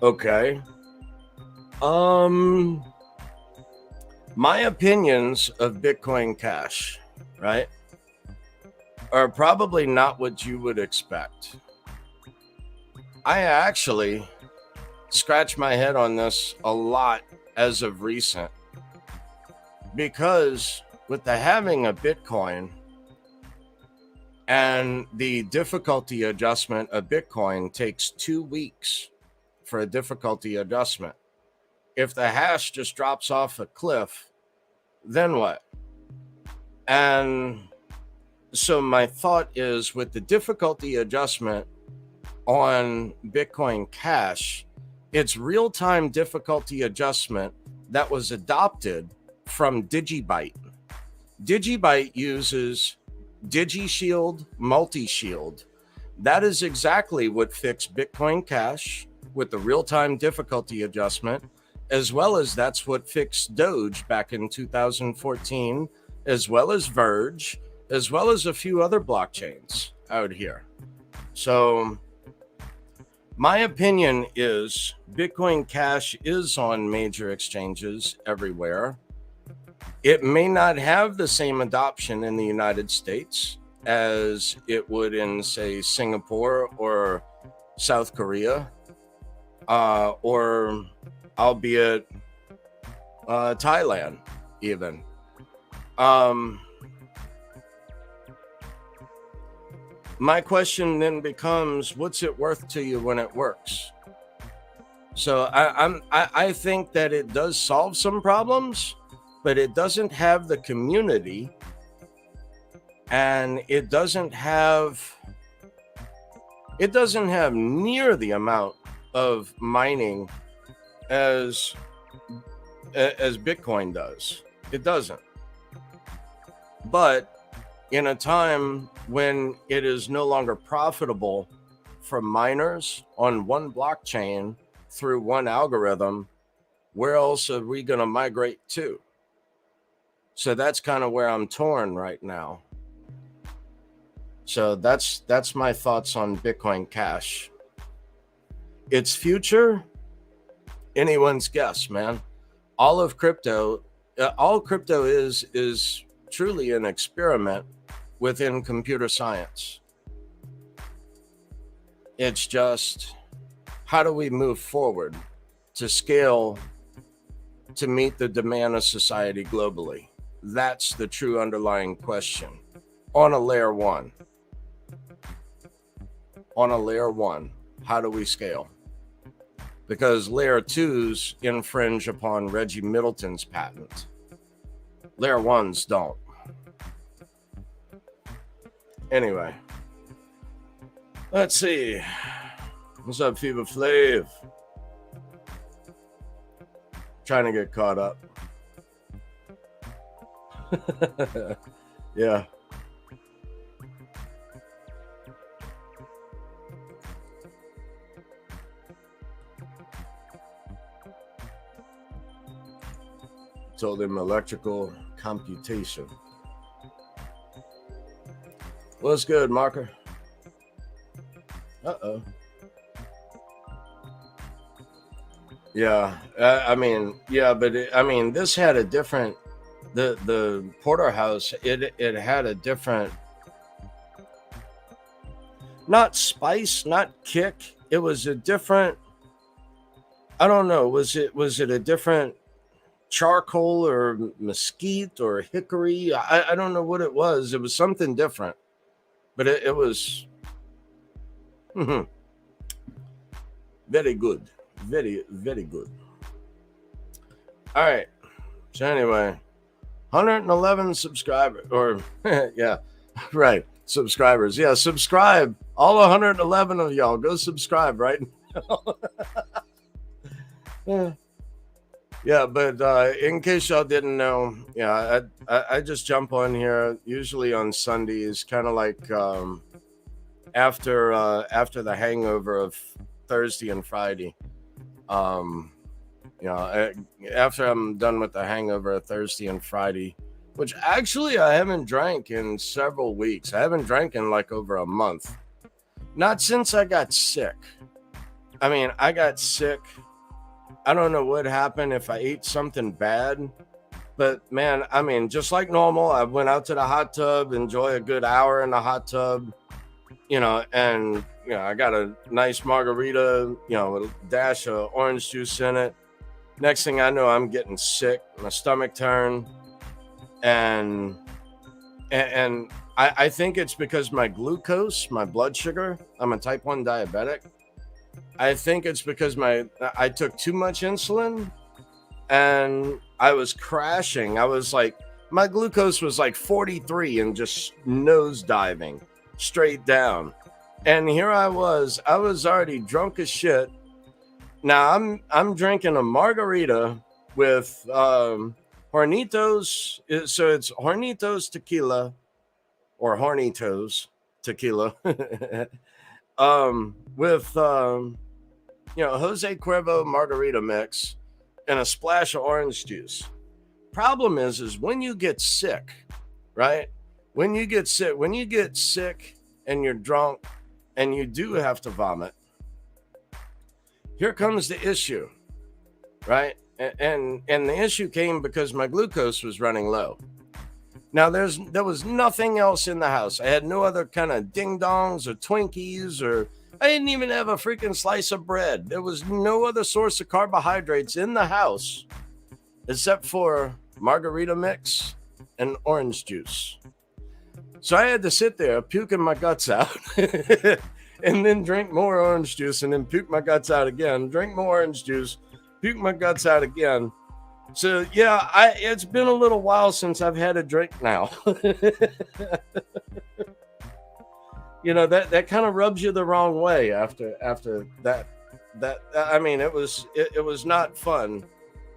Okay. My opinions of Bitcoin Cash, right, are probably not what you would expect. I actually scratch my head on this a lot as of recent, because with the halving of Bitcoin and the difficulty adjustment of Bitcoin takes 2 weeks for a difficulty adjustment. If the hash just drops off a cliff, then what? And so my thought is, with the difficulty adjustment on Bitcoin Cash, it's real-time difficulty adjustment that was adopted from Digibyte. Digibyte uses DigiShield Multi-Shield. That is exactly what fixed Bitcoin Cash with the real-time difficulty adjustment, as well as that's what fixed Doge back in 2014, as well as Verge, as well as a few other blockchains out here. So my opinion is Bitcoin Cash is on major exchanges everywhere. It may not have the same adoption in the United States. as it would in, say, Singapore or South Korea, or albeit Thailand, even. Um, my question then becomes, what's it worth to you when it works? So I think that it does solve some problems, but it doesn't have the community, and it doesn't have near the amount of mining as Bitcoin does. It doesn't. But in a time when it is no longer profitable for miners on one blockchain through one algorithm, where else are we going to migrate to? So that's kind of where I'm torn right now. So that's my thoughts on Bitcoin Cash. Its future, anyone's guess, man. All crypto is truly an experiment within computer science. It's just, how do we move forward to scale to meet the demand of society globally? That's the true underlying question on a layer one. On a layer one, how do we scale? Because layer twos infringe upon Reggie Middleton's patent. Layer ones don't. Anyway, let's see. What's up, Fever Flav? Trying to get caught up. Yeah. Told him electrical computation. What's good, Marker? Uh-oh. Yeah, I mean, yeah, but this had a different, the porterhouse, it had a different, not spice, not kick. It was a different, I don't know, was it a different charcoal or mesquite or hickory? I don't know what it was. It was something different, but it was very good. Very, very good. All right. So anyway, 111 subscribers, or yeah, right. Subscribers. Yeah, subscribe. All 111 of y'all, go subscribe right now. Yeah, but in case y'all didn't know, yeah, I just jump on here usually on Sundays, kind of like after the hangover of Thursday and Friday. After I'm done with the hangover of Thursday and Friday, which actually I haven't drank in several weeks. I haven't drank in like over a month. Not since I got sick. I mean, I got sick. I don't know what happened, if I ate something bad, but man, I mean, just like normal, I went out to the hot tub, enjoy a good hour in the hot tub, and I got a nice margarita, with a dash of orange juice in it. Next thing I know, I'm getting sick, my stomach turned, and I think it's because my glucose, my blood sugar, I'm a type 1 diabetic. I think it's because I took too much insulin and I was crashing. I was like, my glucose was like 43 and just nose diving straight down. And here I was already drunk as shit. Now I'm drinking a margarita with Hornitos. So it's Hornitos tequila, or Hornitos tequila. With Jose Cuervo margarita mix and a splash of orange juice. Problem is when you get sick, right? When you get sick and you're drunk and you do have to vomit, here comes the issue, right? And the issue came because my glucose was running low. Now there was nothing else in the house. I had no other kind of ding dongs or Twinkies, or I didn't even have a freaking slice of bread. There was no other source of carbohydrates in the house except for margarita mix and orange juice. So I had to sit there puking my guts out and then drink more orange juice and then puke my guts out again, drink more orange juice, puke my guts out again. So yeah, it's been a little while since I've had a drink now. You know, that kind of rubs you the wrong way after that. I mean, it was not fun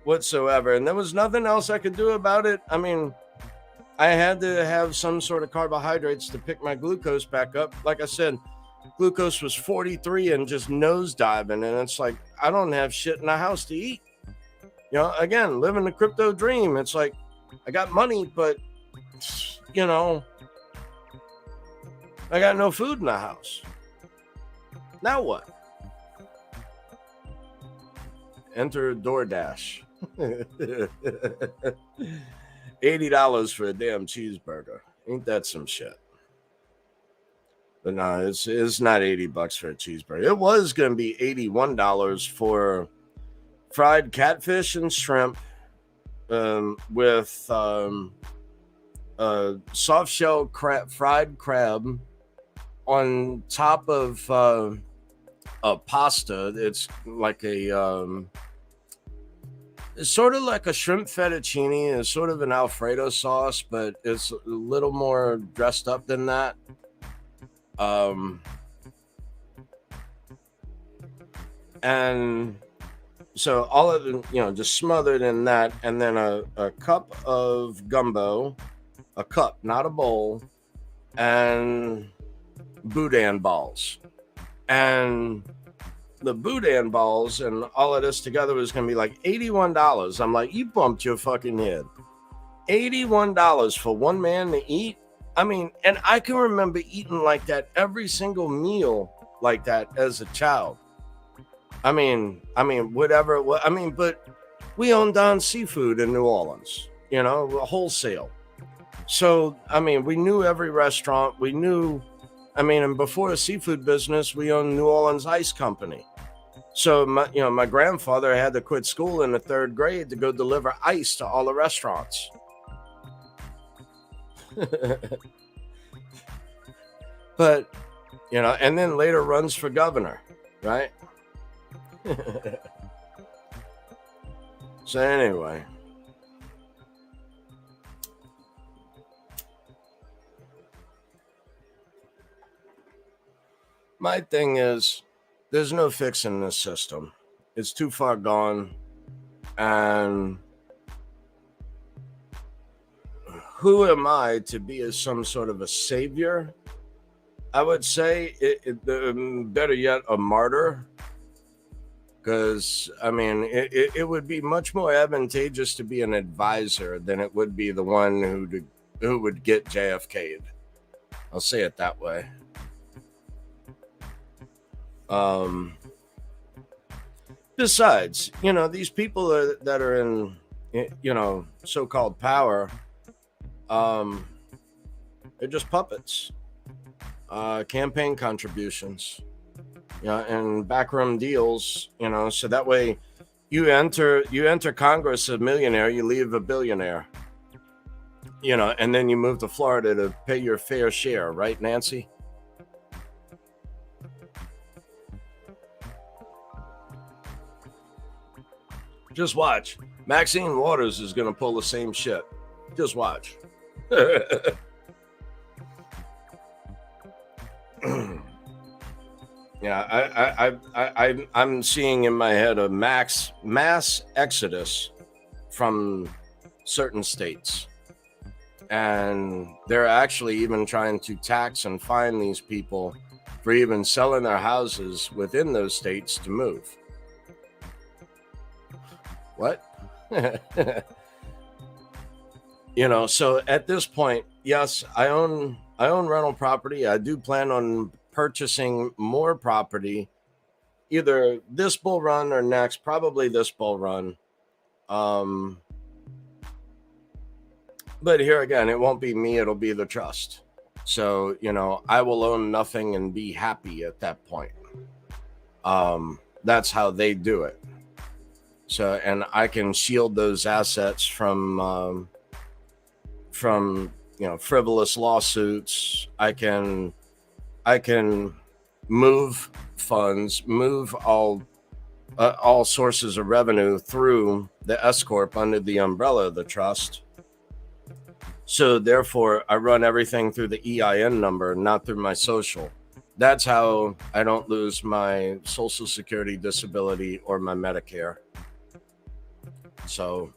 whatsoever, and there was nothing else I could do about it. I mean, I had to have some sort of carbohydrates to pick my glucose back up. Like I said, glucose was 43 and just nosediving, and it's like I don't have shit in the house to eat. You know, again, living the crypto dream. It's like I got money, but you know, I got no food in the house. Now what? Enter DoorDash. $80 for a damn cheeseburger. Ain't that some shit? But no, it's not $80 for a cheeseburger. It was going to be $81 for fried catfish and shrimp with soft shell fried crab on top of a pasta. It's like it's sort of like a shrimp fettuccine. It's sort of an Alfredo sauce, but it's a little more dressed up than that. And so all of it, you know, just smothered in that, and then a cup of gumbo, a cup, not a bowl, and boudin balls. And the boudin balls and all of this together was going to be like $81. I'm like, you bumped your fucking head. $81 for one man to eat? I mean, and I can remember eating like that every single meal like that as a child. I mean, whatever. I mean, but we own Don Seafood in New Orleans, you know, wholesale. So, I mean, we knew every restaurant. We knew, I mean, and before the seafood business, we owned New Orleans Ice Company. So, my grandfather had to quit school in the 3rd grade to go deliver ice to all the restaurants. But, you know, and then later runs for governor, right? So anyway, my thing is there's no fixing this system. It's too far gone. And who am I to be some sort of a savior? I would say better yet, a martyr. Because, I mean, it would be much more advantageous to be an advisor than it would be the one who would get JFK'd. I'll say it that way. Besides, you know, these people that are in, you know, so-called power, they're just puppets. Campaign contributions. And backroom deals, you know, so that way you enter Congress a millionaire, you leave a billionaire, you know, and then you move to Florida to pay your fair share, right, Nancy? Just watch. Maxine Waters is going to pull the same shit. Just watch. Yeah, I'm seeing in my head a mass exodus from certain states, and they're actually even trying to tax and fine these people for even selling their houses within those states to move. What? You know, so at this point, yes, I own rental property. I do plan on purchasing more property, either this bull run or next, probably this bull run. But here again, it won't be me, it'll be the trust. So, I will own nothing and be happy at that point. That's how they do it. So, and I can shield those assets from frivolous lawsuits. I can move funds, move all sources of revenue through the S corp under the umbrella of the trust. So therefore, I run everything through the EIN number, not through my social. That's how I don't lose my Social Security, disability, or my Medicare. So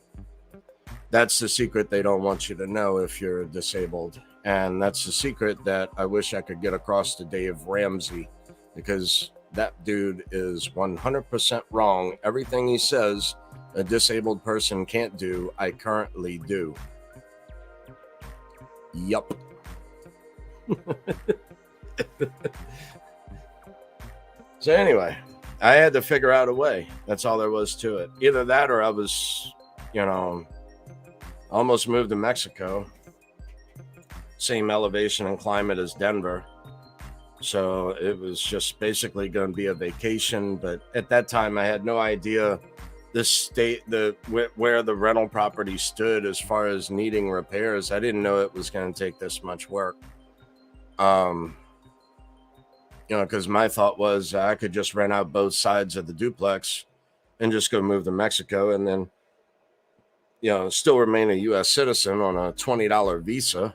that's the secret they don't want you to know if you're disabled. And that's the secret that I wish I could get across to Dave Ramsey, because that dude is 100% wrong. Everything he says a disabled person can't do, I currently do. Yup. So anyway, I had to figure out a way. That's all there was to it. Either that or I was, almost moved to Mexico. Same elevation and climate as Denver. So it was just basically going to be a vacation. But at that time, I had no idea the state, where the rental property stood as far as needing repairs. I didn't know it was going to take this much work. Because my thought was I could just rent out both sides of the duplex and just go move to Mexico and then, still remain a U.S. citizen on a $20 visa.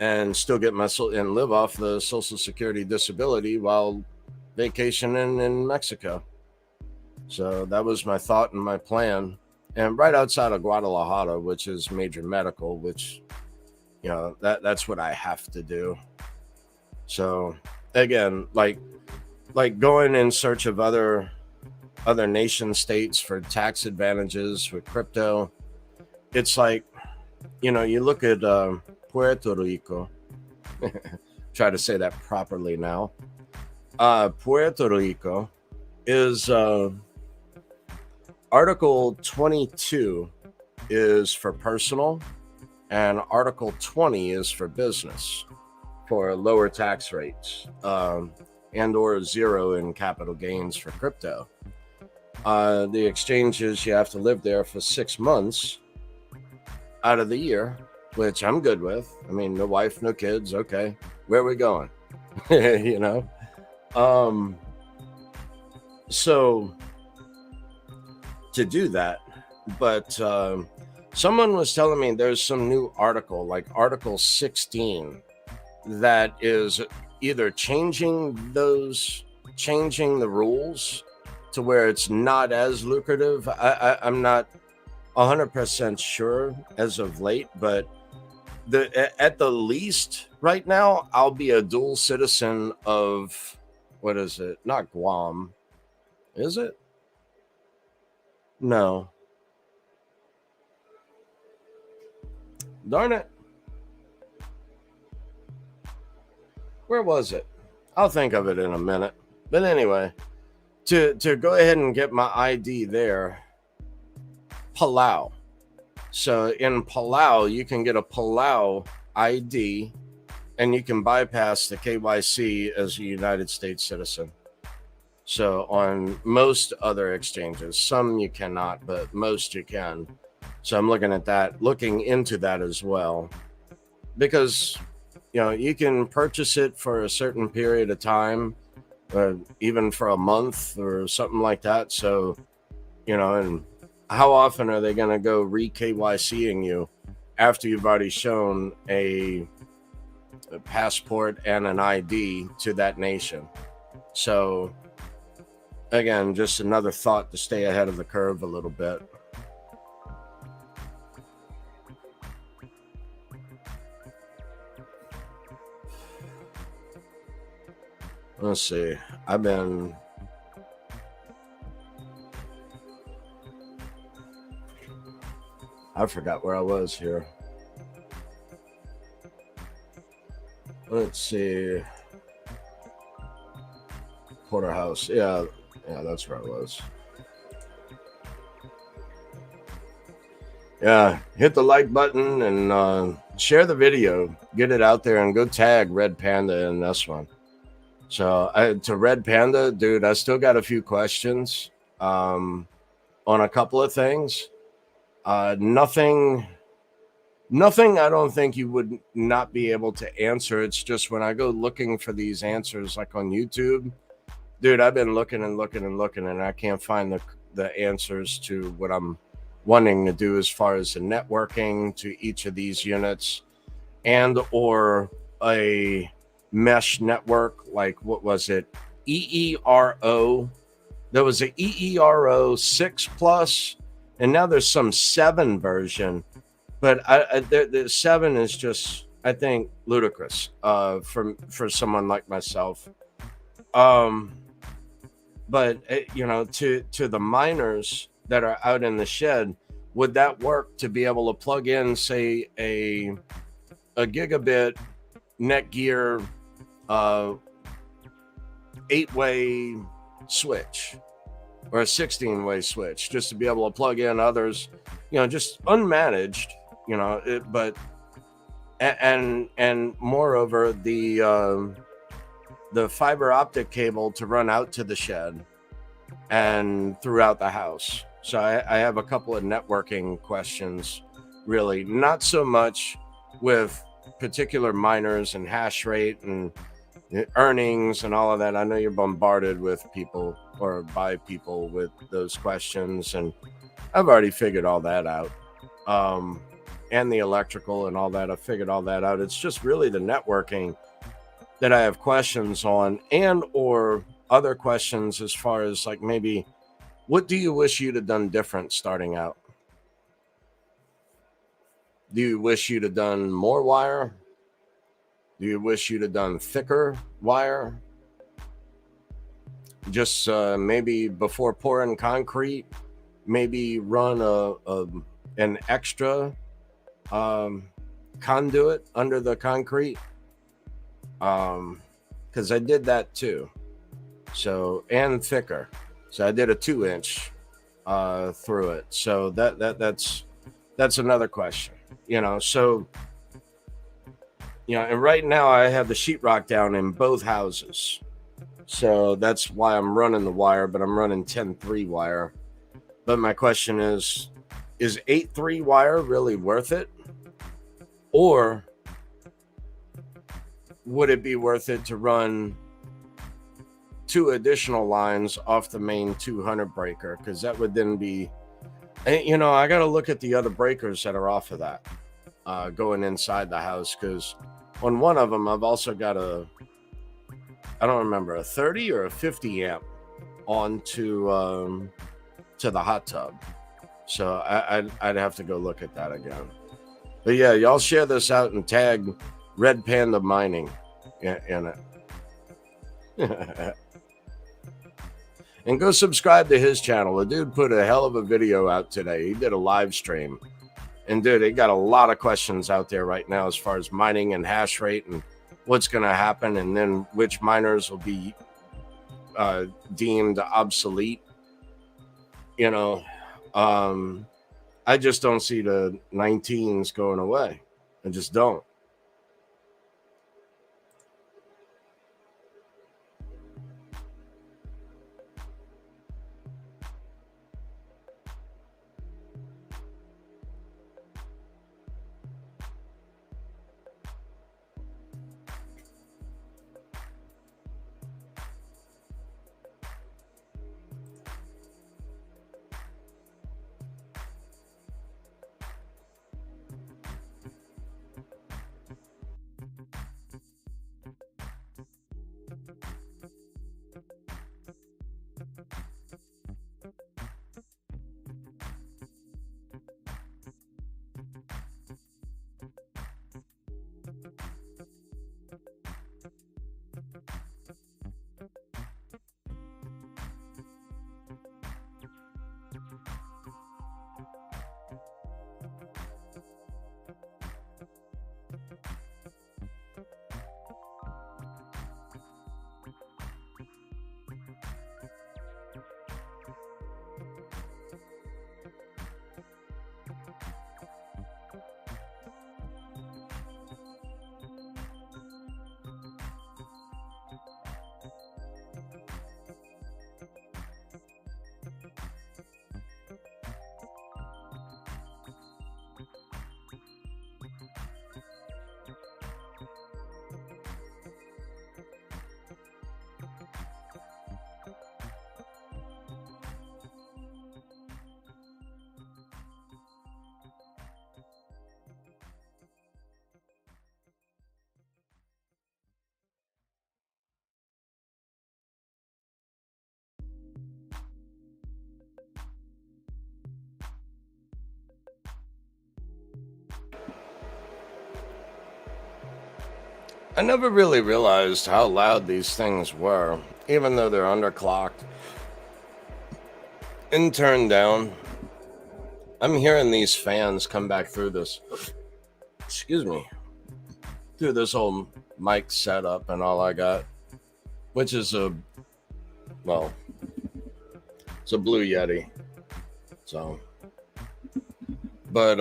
And still get and live off the Social Security, disability while vacationing in Mexico. So that was my thought and my plan. And right outside of Guadalajara, which is major medical, which, that's what I have to do. So again, like going in search of other nation states for tax advantages with crypto. It's like, you look at Puerto Rico. Try to say that properly now. Puerto Rico is Article 22 is for personal, and Article 20 is for business, for lower tax rates, and or zero in capital gains for crypto. The exchanges, you have to live there for 6 months out of the year, which I'm good with. I mean, no wife, no kids. Okay, where are we going? So to do that, but someone was telling me there's some new article, like Article 16, that is either changing the rules to where it's not as lucrative. I'm not 100% sure as of late, but at the least right now, I'll be a dual citizen of, what is it? Not Guam. Is it? No. Darn it. Where was it? I'll think of it in a minute. But anyway, to go ahead and get my ID there, Palau. So in Palau, you can get a Palau ID and you can bypass the KYC as a United States citizen. So on most other exchanges, some you cannot, but most you can. So I'm looking into that as well, because you can purchase it for a certain period of time, even for a month or something like that. So, and how often are they going to go re-KYCing you after you've already shown a passport and an ID to that nation? So again, just another thought to stay ahead of the curve a little bit. Let's see. I forgot where I was here. Let's see. Porterhouse. Yeah, that's where I was. Yeah, hit the like button and share the video. Get it out there and go tag Red Panda in this one. So to Red Panda, dude, I still got a few questions on a couple of things. Nothing I don't think you would not be able to answer. It's just when I go looking for these answers, like on YouTube, dude, I've been looking and looking and looking, and I can't find the answers to what I'm wanting to do as far as the networking to each of these units, and or a mesh network. Like, what was it? EERO. There was a EERO 6 plus, and now there's some 7 version. But the 7 is just, I think, ludicrous for someone like myself. Um, but to the miners that are out in the shed, would that work to be able to plug in, say, a gigabit Netgear 8-way switch or a 16-way switch, just to be able to plug in others, just unmanaged, but and moreover, the fiber optic cable to run out to the shed and throughout the house. So I have a couple of networking questions, really, not so much with particular miners and hash rate and earnings and all of that. I know you're bombarded with people or by people with those questions, and I've already figured all that out. And the electrical and all that, I figured all that out. It's just really the networking that I have questions on, and or other questions as far as, like, maybe what do you wish you'd have done different starting out? Do you wish you'd have done more wire? Do you wish you'd have done thicker wire? Just maybe before pouring concrete, maybe run an extra conduit under the concrete, because I did that too. So, and thicker. So I did a 2-inch through it. So that's another question. So and right now I have the sheetrock down in both houses. So that's why I'm running the wire, but I'm running 10-3 wire. But my question is 8-3 wire really worth it? Or would it be worth it to run 2 additional lines off the main 200 breaker? Because that would then be, I got to look at the other breakers that are off of that going inside the house. Because on one of them, I've also got I don't remember, a 30 or a 50 amp onto to the hot tub. So I'd have to go look at that again. But yeah, y'all share this out and tag Red Panda Mining in it. And go subscribe to his channel. The dude put a hell of a video out today. He did a live stream. And dude, he got a lot of questions out there right now as far as mining and hash rate and what's going to happen, and then which miners will be deemed obsolete. I just don't see the 19s going away. I just don't. I never really realized how loud these things were, even though they're underclocked and turned down. I'm hearing these fans come back through this, excuse me, through this whole mic setup and all I got, which is well, it's a Blue Yeti. So, but,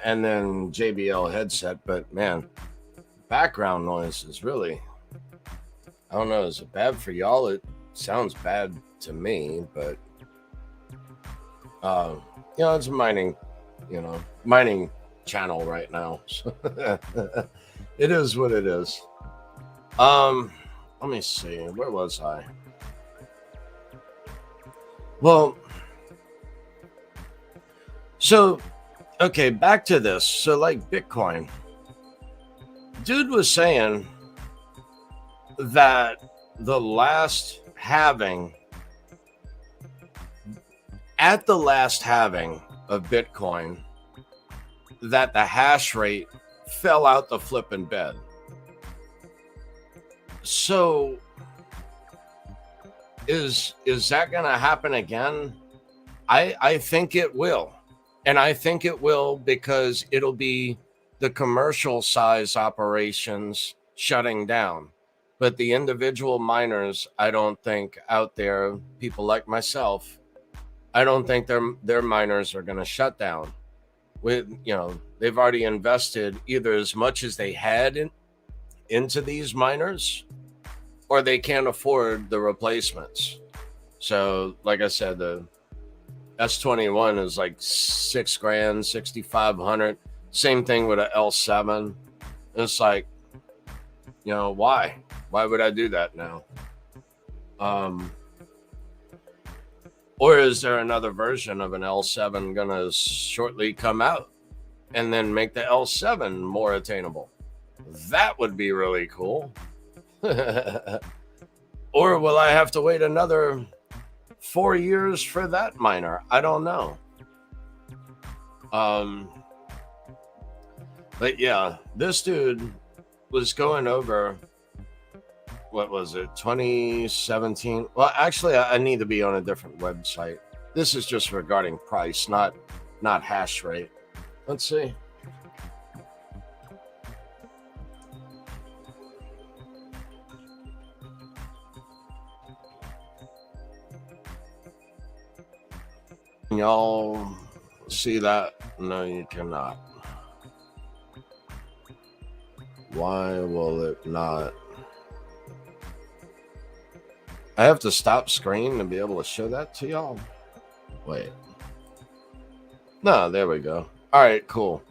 and then JBL headset, but man, background noise is really, I don't know, is it bad for y'all? It sounds bad to me, but it's a mining channel right now. So it is what it is. Let me see, where was I? Well, so okay, back to this. So like Bitcoin, dude was saying that the last halving, at the last halving of Bitcoin, that the hash rate fell out the flipping bed. So is that going to happen again? I think it will. And I think it will because it'll be the commercial size operations shutting down. But the individual miners, I don't think out there, people like myself, I don't think their miners are going to shut down. They've already invested either as much as they had into these miners, or they can't afford the replacements. So, like I said, the S21 is like $6,000, 6,500. Same thing with an L7. It's like, why? Why would I do that now? Or is there another version of an L7 gonna shortly come out and then make the L7 more attainable? That would be really cool. Or will I have to wait another 4 years for that miner? I don't know. But yeah, this dude was going over, what was it, 2017? Well, actually, I need to be on a different website. This is just regarding price, not hash rate. Let's see. Can y'all see that? No, you cannot. Why will it not? I have to stop screen to be able to show that to y'all. Wait. No, there we go. All right, cool.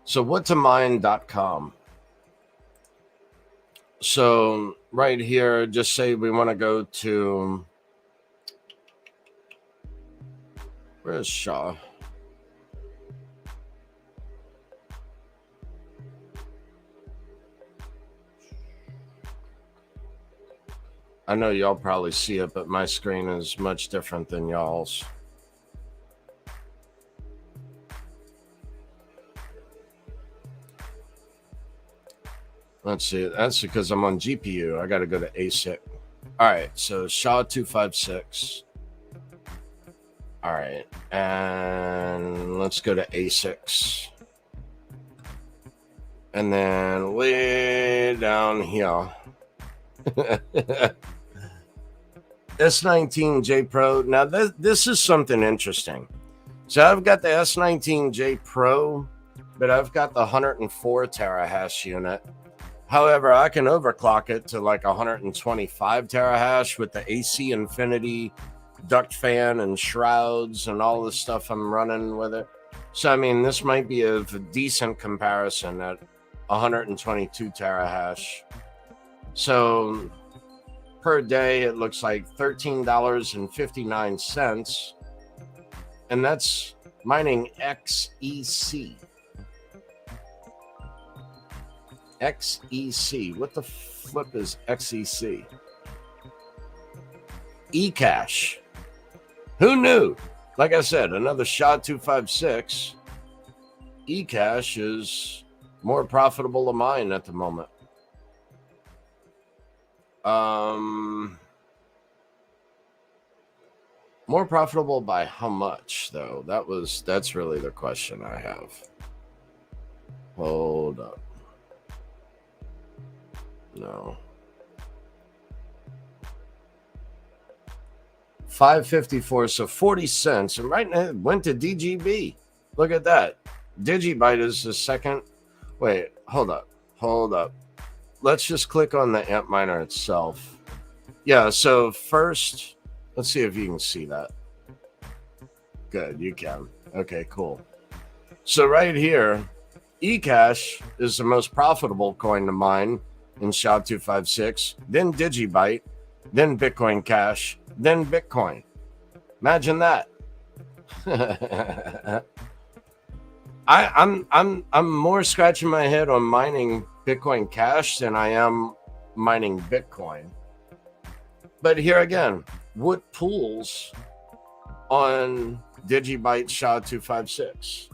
So whattomine.com. So right here, just say we want to go to, where's Shaw? I know y'all probably see it, but my screen is much different than y'all's. Let's see. That's because I'm on GPU. I got to go to ASIC. All right. So SHA-256. All right. And let's go to ASICs. And then way down here. S19J Pro. Now, this is something interesting. So I've got the S19J Pro, but I've got the 104 terahash unit. However, I can overclock it to like 125 terahash with the AC Infinity duct fan and shrouds and all the stuff I'm running with it. So, I mean, this might be a decent comparison at 122 terahash. So per day, it looks like $13.59. And that's mining XEC. XEC. What the flip is XEC? eCash. Who knew? Like I said, another SHA-256. eCash is More profitable to mine at the moment. More profitable by how much though? That's really the question I have. Hold up. No. 554, so 40 cents. And right now it went to DGB. Look at that. Digibyte is the second. Wait, hold up. Let's just click on the Antminer itself. Yeah, so first, let's see if you can see that. Good, you can. Okay, cool. So right here, eCash is the most profitable coin to mine in SHA-256, then Digibyte, then Bitcoin Cash, then Bitcoin. Imagine that. I'm more scratching my head on mining Bitcoin Cash than I am mining Bitcoin. But here again, what pools on Digibyte SHA-256?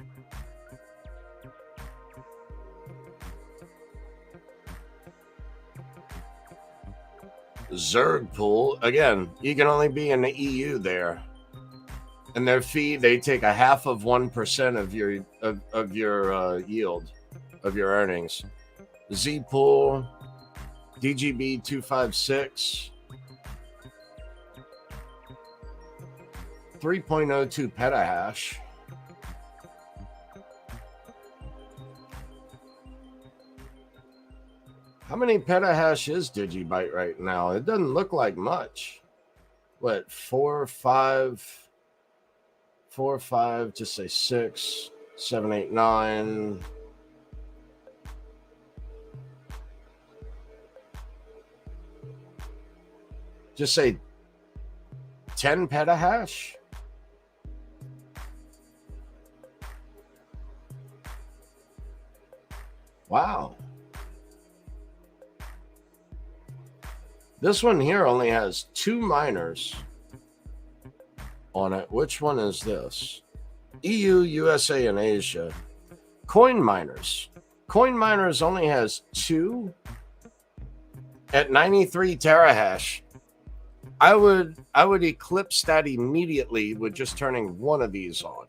Zerg pool, again, you can only be in the EU there. And their fee, they take 0.5% of your yield, of your earnings. Z pool, DGB 256, 3.02 petahash. How many petahash is Digibyte right now? It doesn't look like much. What, 4, 5, just say 6, 7, 8, 9. Just say 10 petahash. Wow. This one here only has 2 miners on it. Which one is this? EU, USA, and Asia. Coin miners. Coin miners only has 2 at 93 terahash. I would eclipse that immediately with just turning one of these on.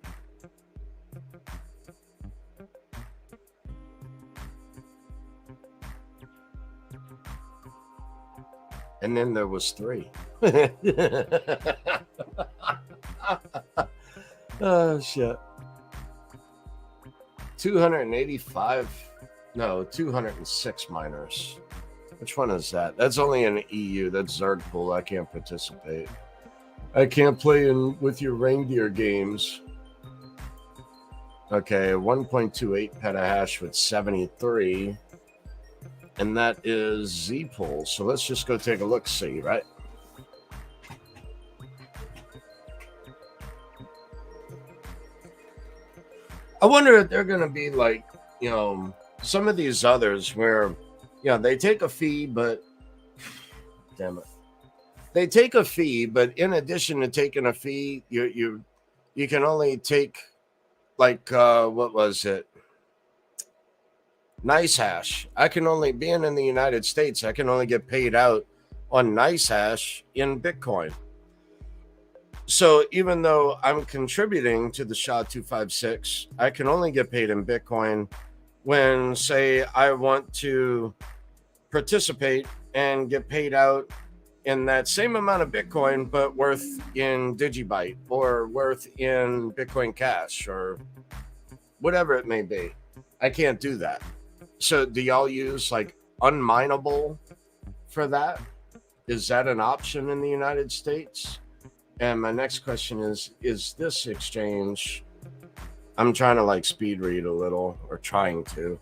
And then there was 3. Oh, shit. 206 miners. Which one is that? That's only in the EU. That's Zerg pool. I can't participate. I can't play with your reindeer games. Okay, 1.28 petahash with 73. And that is Z pool. So let's just go take a look, see, right? I wonder if they're going to be like, some of these others where, they take a fee, but damn it. They take a fee, but in addition to taking a fee, you can only take like, what was it? NiceHash. I can only, being in the United States, I can only get paid out on NiceHash in Bitcoin. So even though I'm contributing to the SHA-256, I can only get paid in Bitcoin when, say, I want to participate and get paid out in that same amount of Bitcoin, but worth in Digibyte or worth in Bitcoin Cash or whatever it may be. I can't do that. So do y'all use like unminable for that? Is that an option in the United States? And my next question is this exchange, I'm trying to like speed read a little, or trying to.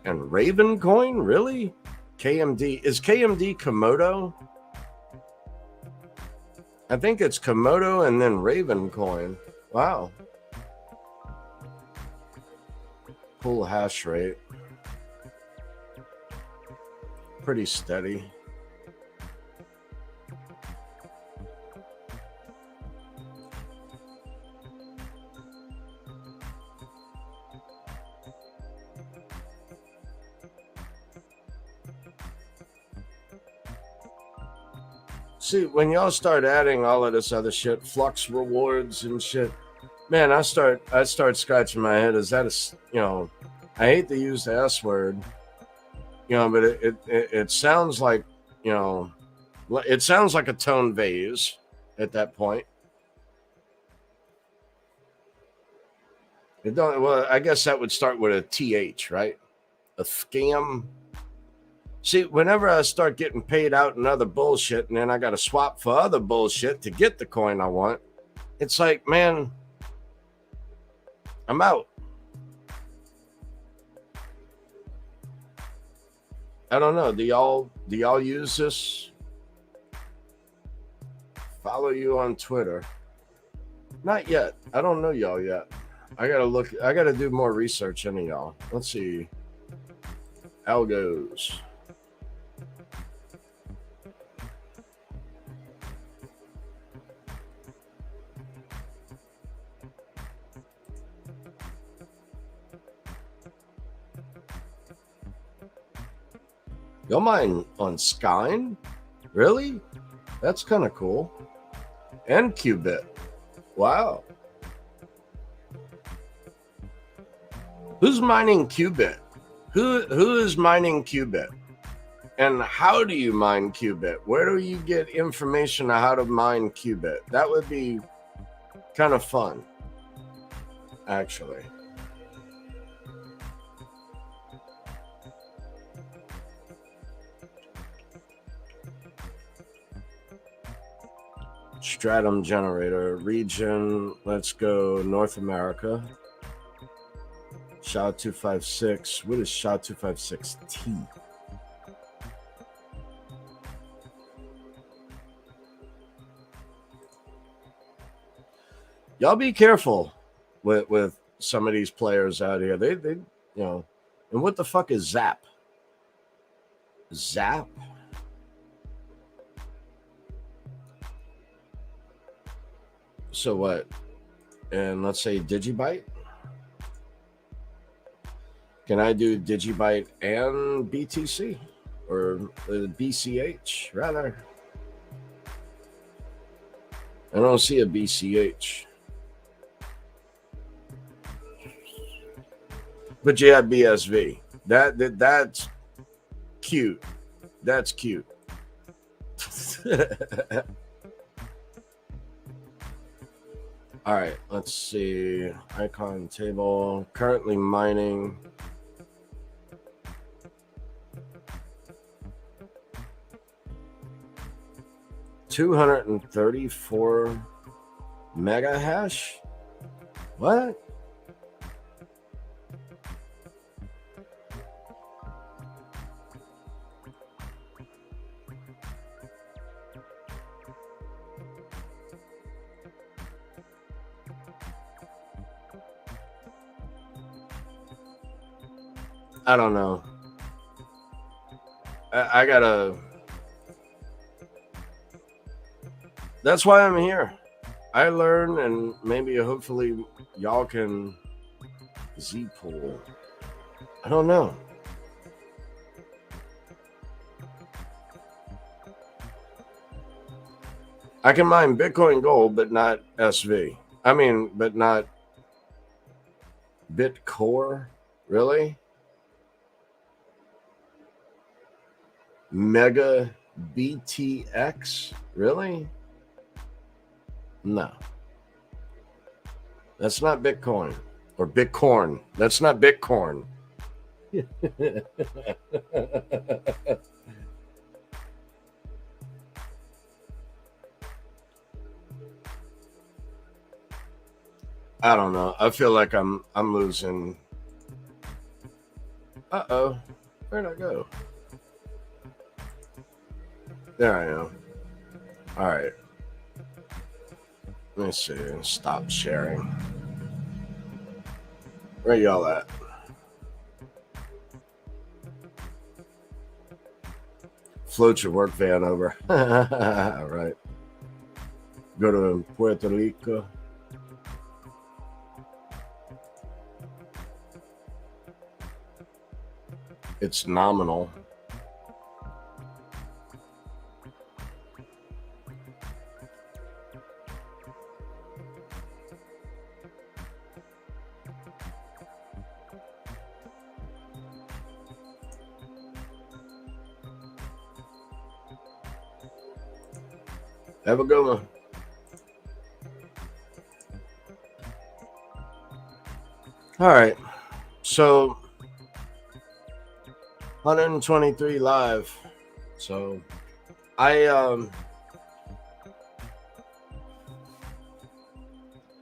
And Ravencoin, really? KMD, is KMD Komodo? I think it's Komodo and then Ravencoin. Wow. Pool hash rate. Pretty steady. See, when y'all start adding all of this other shit, flux rewards and shit, man, I start scratching my head. Is that I hate to use the S word, but it sounds like, you know, it sounds like a tone vase at that point. It don't. Well, I guess that would start with a TH, right? A scam. See, whenever I start getting paid out in other bullshit, and then I got to swap for other bullshit to get the coin I want, it's like, man, I'm out. I don't know. Do y'all use this? Follow you on Twitter? Not yet. I don't know y'all yet. I gotta look. I gotta do more research into y'all. Let's see. Algos. Y'all mine on Skyne? Really? That's kind of cool. And Qubit. Wow. Who's mining Qubit? Who is mining Qubit? And how do you mine Qubit? Where do you get information on how to mine Qubit? That would be kind of fun, actually. Stratum generator region. Let's go North America. SHA-256. What is SHA-256T? Y'all be careful with some of these players out here. They And what the fuck is Zap? Zap? So what? And let's say Digibyte. Can I do Digibyte and BTC or BCH rather? I don't see a BCH. But you have BSV. That's cute. That's cute. All right, let's see. Icon table. Currently mining. $234 mega hash. What? I don't know. I gotta. That's why I'm here. I learn, and maybe hopefully y'all can Z-pool. I don't know. I can mine Bitcoin Gold, but not SV. I mean, but not Bitcore. Really? Mega BTX? Really? No. That's not Bitcoin. Or Bitcorn. That's not Bitcorn. I don't know. I feel like I'm losing. Uh-oh. Where'd I go? There I am. All right. Let me see. Stop sharing. Where y'all at? Float your work van over. All right. Go to Puerto Rico. It's nominal. Have a good one. All right. So 123 live. So I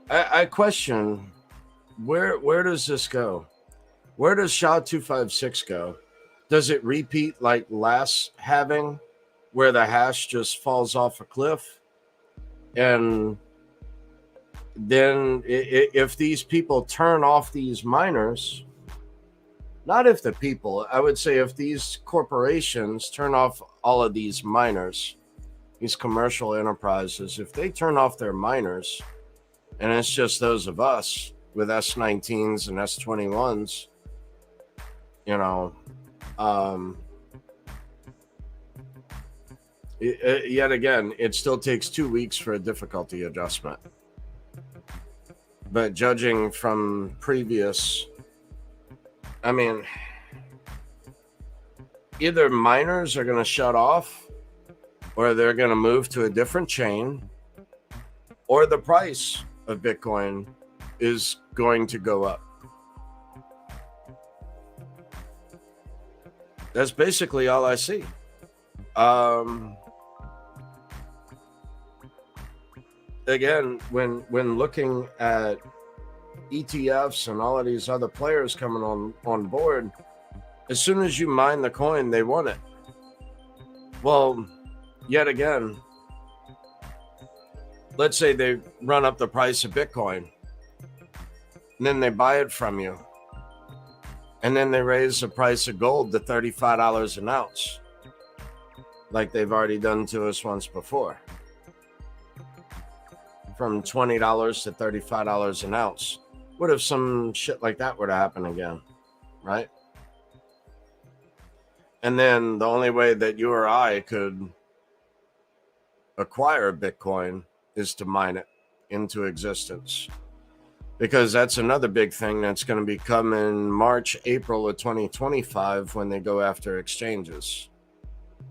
I question where does this go? Where does SHA-256 go? Does it repeat like last halving where the hash just falls off a cliff? And then if these people turn off these miners, not if the people, I would say if these corporations turn off all of these miners, these commercial enterprises, if they turn off their miners and it's just those of us with S19s and S21s, you know, yet again, it still takes 2 weeks for a difficulty adjustment. But judging from previous, I mean, either miners are going to shut off or they're going to move to a different chain, or the price of Bitcoin is going to go up. That's basically all I see. Again, when looking at ETFs and all of these other players coming on board, as soon as you mine the coin, they want it. Well, yet again, let's say they run up the price of Bitcoin, and then they buy it from you, and then they raise the price of gold to $35 an ounce, like they've already done to us once before. From $20 to $35 an ounce. What if some shit like that were to happen again, right? And then the only way that you or I could acquire Bitcoin is to mine it into existence. Because that's another big thing that's going to be coming March, April of 2025 when they go after exchanges.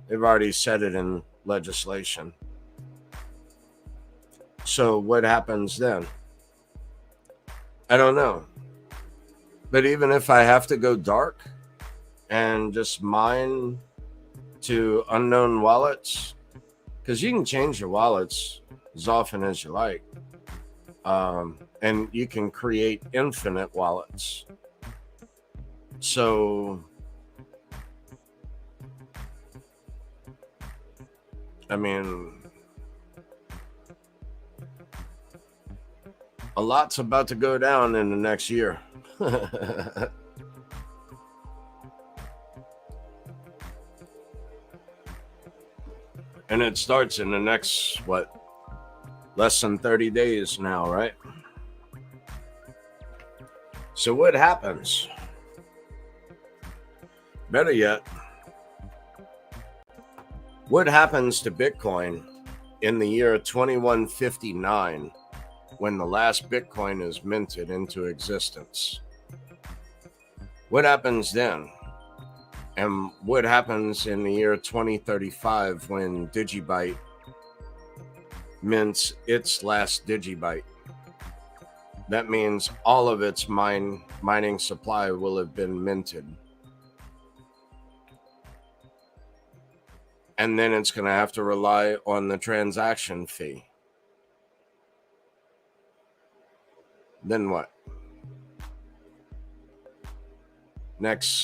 They've already said it in legislation. So what happens then? I don't know. But even if I have to go dark and just mine to unknown wallets, because you can change your wallets as often as you like, and you can create infinite wallets. So, I mean, a lot's about to go down in the next year. And it starts in the next, less than 30 days now, right? So what happens? Better yet, what happens to Bitcoin in the year 2159 when the last Bitcoin is minted into existence? What happens then? And what happens in the year 2035 when Digibyte mints its last Digibyte? That means all of its mining supply will have been minted. And then it's going to have to rely on the transaction fee. Then what? Next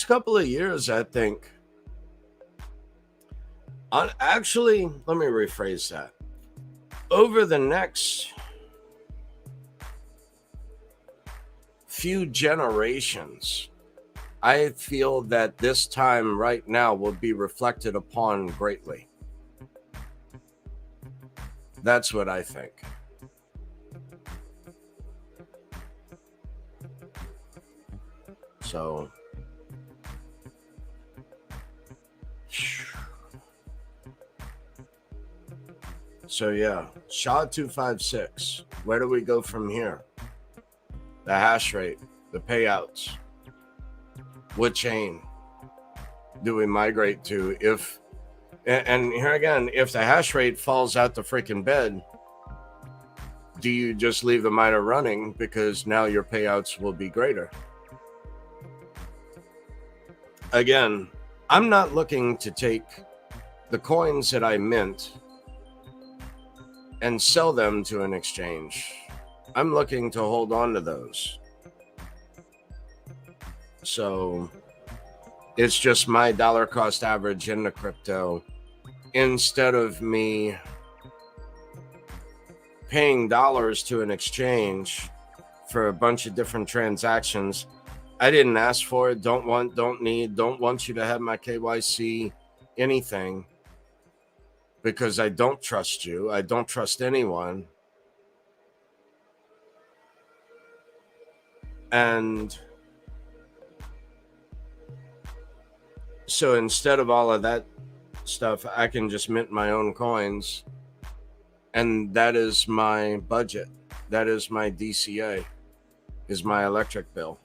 couple of years, I think. Actually, let me rephrase that. Over the next few generations, I feel that this time right now will be reflected upon greatly. That's what I think. So yeah, SHA-256. Where do we go from here? The hash rate, the payouts. What chain do we migrate to if And here again, if the hash rate falls out the freaking bed, do you just leave the miner running because now your payouts will be greater? Again, I'm not looking to take the coins that I mint and sell them to an exchange. I'm looking to hold on to those. So it's just my dollar cost average in the crypto. Instead of me paying dollars to an exchange for a bunch of different transactions, I didn't ask for it, don't want you to have my KYC, anything, because I don't trust you. I don't trust anyone. And so instead of all of that stuff, I can just mint my own coins. And that is my budget. That is my DCA, is my electric bill.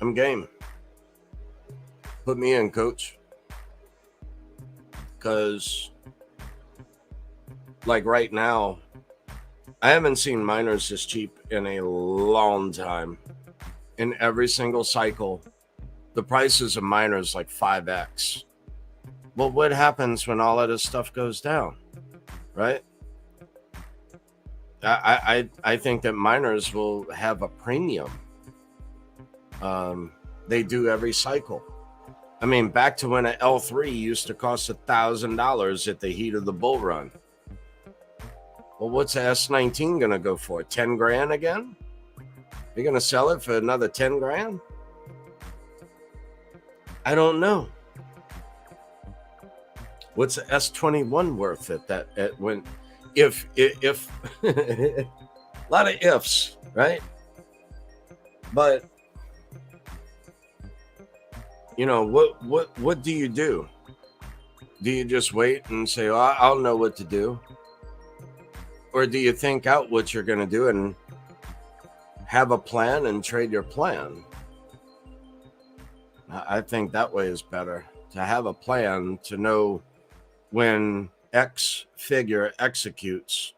I'm game. Put me in, coach. Because, like right now, I haven't seen miners this cheap in a long time. In every single cycle, the prices of miners like 5x. Well, what happens when all of this stuff goes down, right? I think that miners will have a premium. They do every cycle. I mean, back to when an L3 used to cost $1,000 at the heat of the bull run. Well, what's the S19 gonna go for? 10 grand again? You're gonna sell it for another 10 grand? I don't know. What's the S21 worth at when if a lot of ifs, right? But you know, what do you do? Do you just wait and say, oh, I'll know what to do? Or do you think out what you're going to do and have a plan and trade your plan? I think that way is better, to have a plan, to know when X figure executes,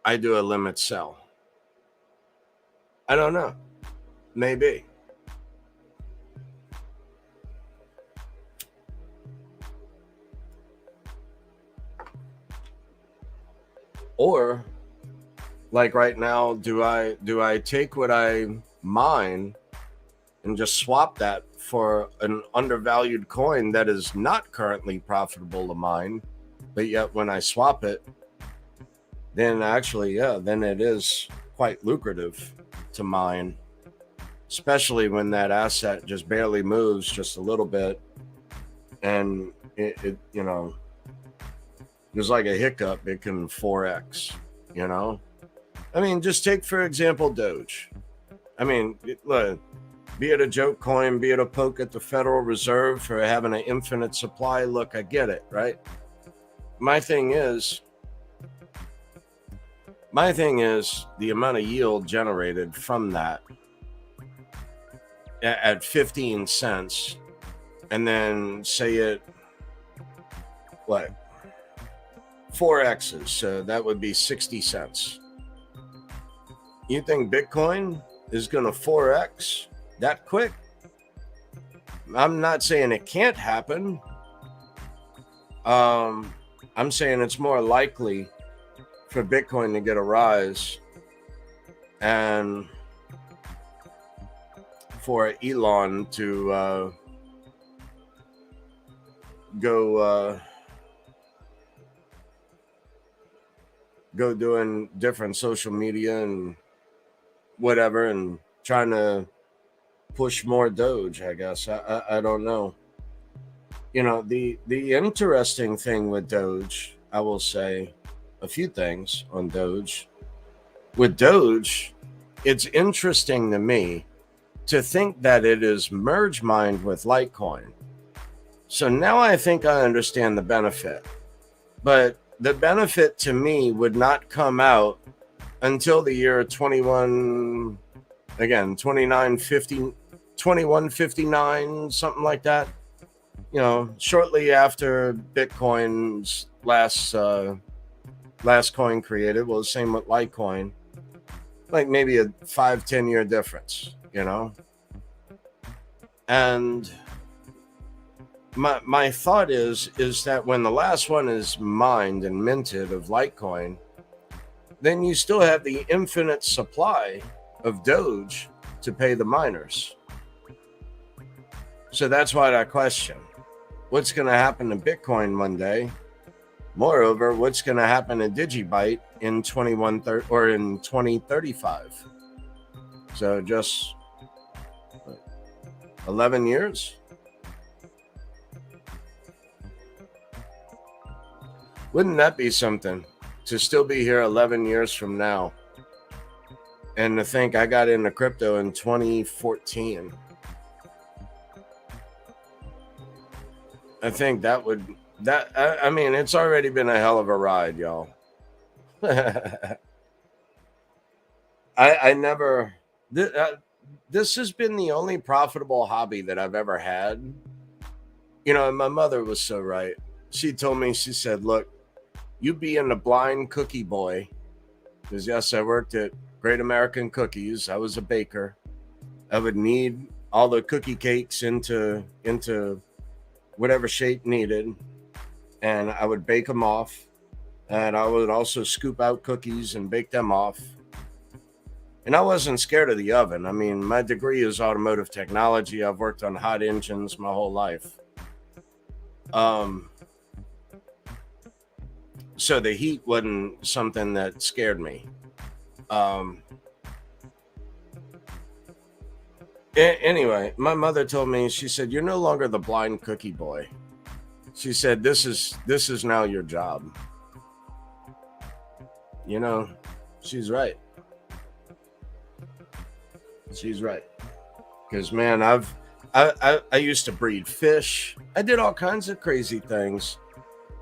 I do a limit sell. I don't know. Maybe. Or like right now, do I take what I mine and just swap that for an undervalued coin that is not currently profitable to mine, but yet when I swap it, then actually, then it is quite lucrative to mine, especially when that asset just barely moves just a little bit, and it you know, there's like a hiccup, it can 4x, you know? I mean, just take, for example, Doge. I mean, look, be it a joke coin, be it a poke at the Federal Reserve for having an infinite supply. Look, I get it, right? My thing is the amount of yield generated from that at 15 cents, and then say it, what, 4x's, so that would be 60 cents. You think Bitcoin is going to 4x that quick? I'm not saying it can't happen. I'm saying it's more likely for Bitcoin to get a rise and for Elon to go doing different social media and whatever and trying to push more Doge, I guess. I don't know. You know, the interesting thing with Doge, I will say a few things on Doge. With Doge, it's interesting to me to think that it is merge mined with Litecoin. So now I think I understand the benefit. But the benefit to me would not come out until the year 2159, something like that. shortly after Bitcoin's last coin created. Well, the same with Litecoin, like maybe a 5-10 year difference, and my thought is that when the last one is mined and minted of Litecoin, then you still have the infinite supply of Doge to pay the miners. So that's why I question what's going to happen to Bitcoin one day. Moreover, what's going to happen to Digibyte in 2035? So just 11 years. Wouldn't that be something to still be here 11 years from now? And to think I got into crypto in 2014. I think I mean, it's already been a hell of a ride, y'all. I never, this has been the only profitable hobby that I've ever had. And my mother was so right. She told me, she said, look, you being a blind cookie boy, because yes, I worked at Great American Cookies. I was a baker. I would knead all the cookie cakes into whatever shape needed, and I would bake them off, and I would also scoop out cookies and bake them off. And I wasn't scared of the oven. I mean, my degree is automotive technology. I've worked on hot engines my whole life. So the heat wasn't something that scared me. Anyway, my mother told me, she said, you're no longer the blind cookie boy. She said, this is now your job. She's right. She's right. Because, man, I used to breed fish. I did all kinds of crazy things,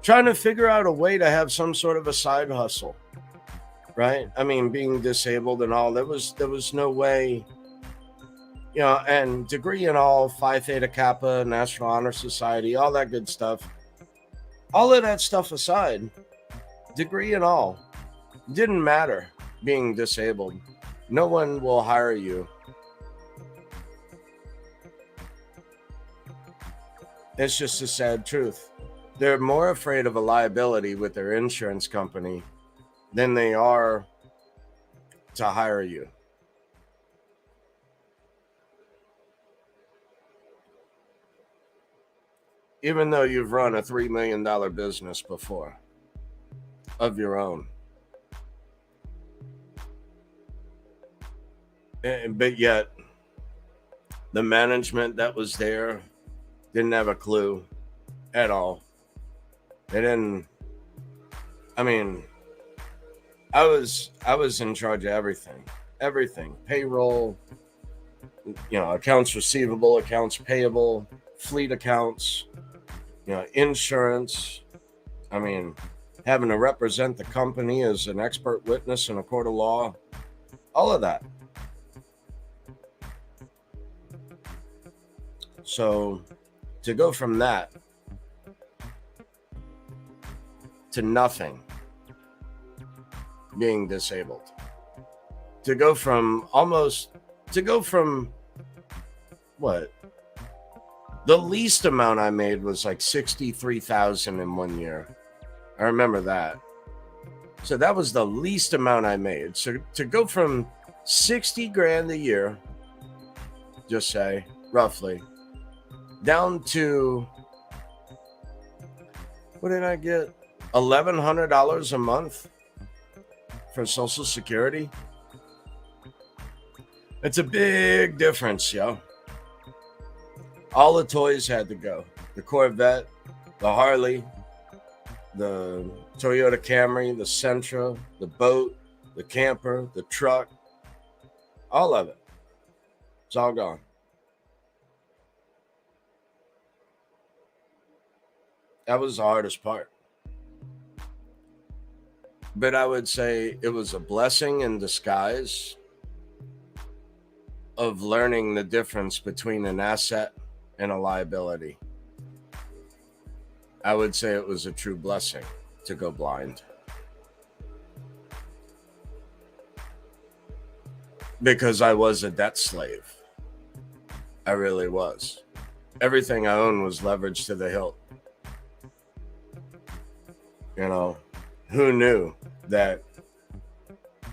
trying to figure out a way to have some sort of a side hustle, right? I mean, being disabled and all, there was no way, and degree and all, Phi Theta Kappa, National Honor Society, all that good stuff. All of that stuff aside, degree and all, didn't matter being disabled. No one will hire you. It's just a sad truth. They're more afraid of a liability with their insurance company than they are to hire you. Even though you've run a $3 million business before of your own. But yet, the management that was there didn't have a clue at all. They didn't. I mean, I was in charge of everything, payroll, accounts receivable, accounts payable, fleet accounts, insurance. I mean, having to represent the company as an expert witness in a court of law, all of that. So to go from that to nothing, being disabled, to go from what? The least amount I made was like $63,000 in 1 year. I remember that. So that was the least amount I made. So to go from 60 grand a year, just say roughly, down to, what did I get? $1,100 a month for Social Security. It's a big difference, yo. All the toys had to go. The Corvette, the Harley, the Toyota Camry, the Sentra, the boat, the camper, the truck, all of it. It's all gone. That was the hardest part. But I would say it was a blessing in disguise of learning the difference between an asset and a liability. I would say it was a true blessing to go blind. Because I was a debt slave. I really was. Everything I owned was leveraged to the hilt. You know, who knew that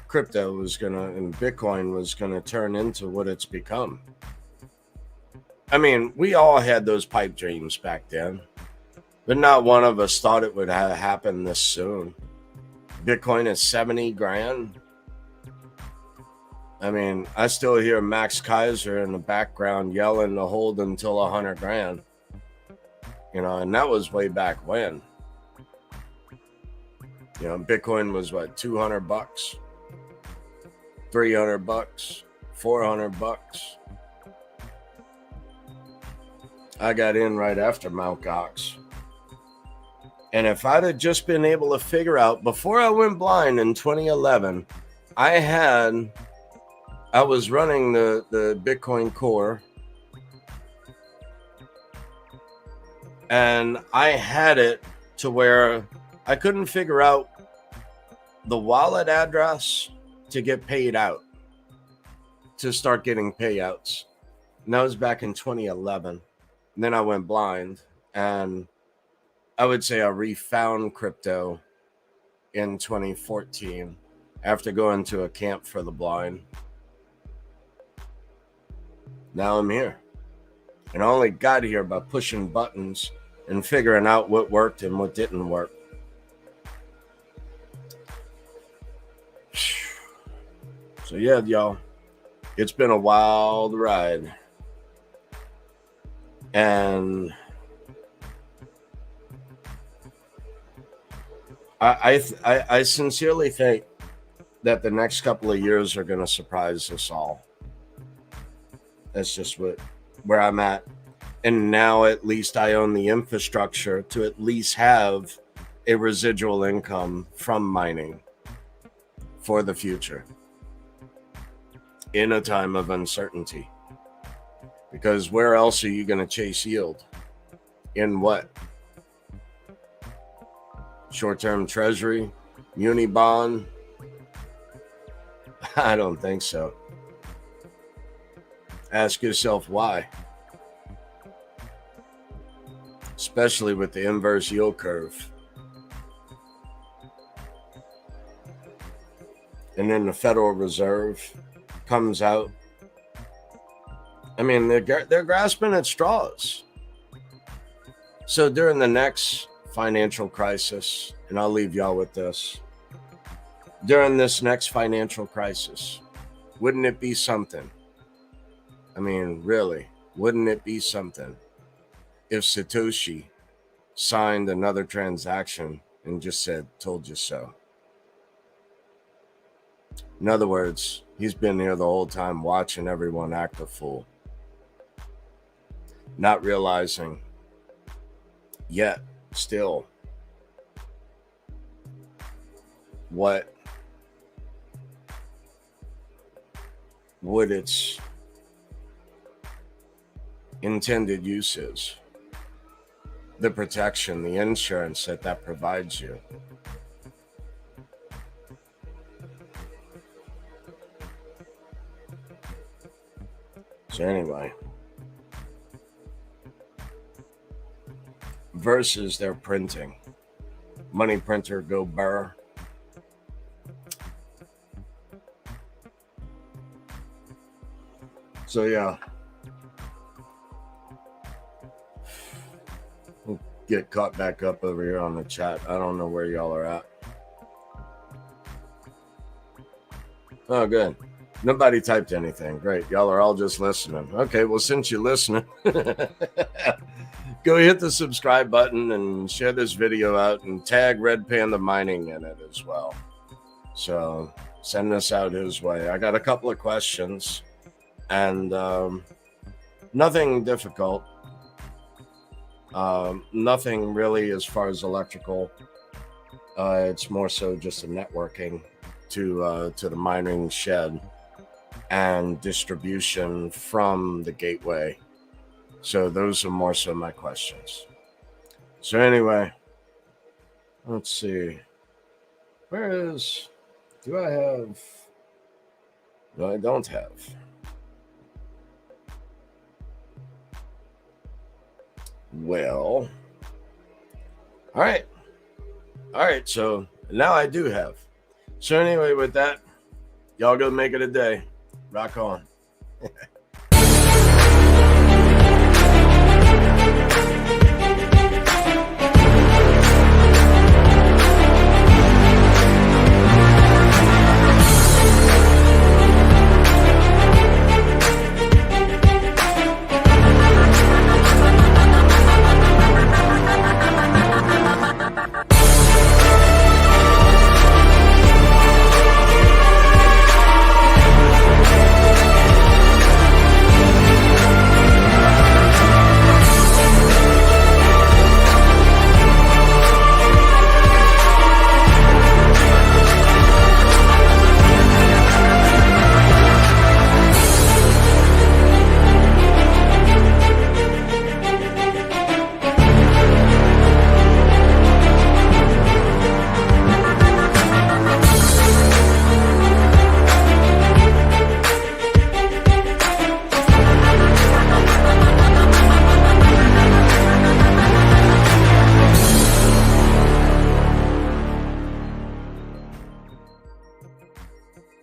crypto was and Bitcoin was gonna turn into what it's become? I mean, we all had those pipe dreams back then, but not one of us thought it would happen this soon. Bitcoin is 70 grand. I mean, I still hear Max Kaiser in the background yelling to hold until 100 grand. You know, and that was way back when. You know, Bitcoin was what, $200, $300, $400. I got in right after Mt. Gox. And if I'd have just been able to figure out before I went blind in 2011, I was running the Bitcoin Core, and I had it to where I couldn't figure out the wallet address to get paid out, to start getting payouts. And that was back in 2011. And then I went blind, and I would say I refound crypto in 2014 after going to a camp for the blind. Now I'm here. And I only got here by pushing buttons and figuring out what worked and what didn't work. So yeah, y'all, it's been a wild ride. And I sincerely think that the next couple of years are going to surprise us all. That's just where I'm at. And now at least I own the infrastructure to at least have a residual income from mining for the future in a time of uncertainty. Because where else are you going to chase yield? In what? Short-term treasury? Muni bond? I don't think so. Ask yourself why. Especially with the inverse yield curve. And then the Federal Reserve comes out. I mean, they're grasping at straws. So during the next financial crisis, and I'll leave y'all with this, during this next financial crisis, wouldn't it be something? I mean, really, wouldn't it be something if Satoshi signed another transaction and just said, told you so? In other words, he's been here the whole time watching everyone act a fool, not realizing yet still what its intended use is, the protection, the insurance that provides you. So anyway, versus their printing. Money printer, go burr. So yeah, we'll get caught back up over here on the chat. I don't know where y'all are at. Oh, good. Nobody typed anything. Great. Y'all are all just listening. Okay, well, since you're listening, go hit the subscribe button and share this video out and tag Red Panda Mining in it as well. So send this out his way. I got a couple of questions, and nothing difficult. Nothing really as far as electrical. It's more so just a networking to the mining shed and distribution from the gateway. So those are more so my questions. So anyway, let's see. Where is? Do I have? No, I don't have. Well, all right. All right. So now I do have. So anyway, with that, y'all go make it a day. Rock on.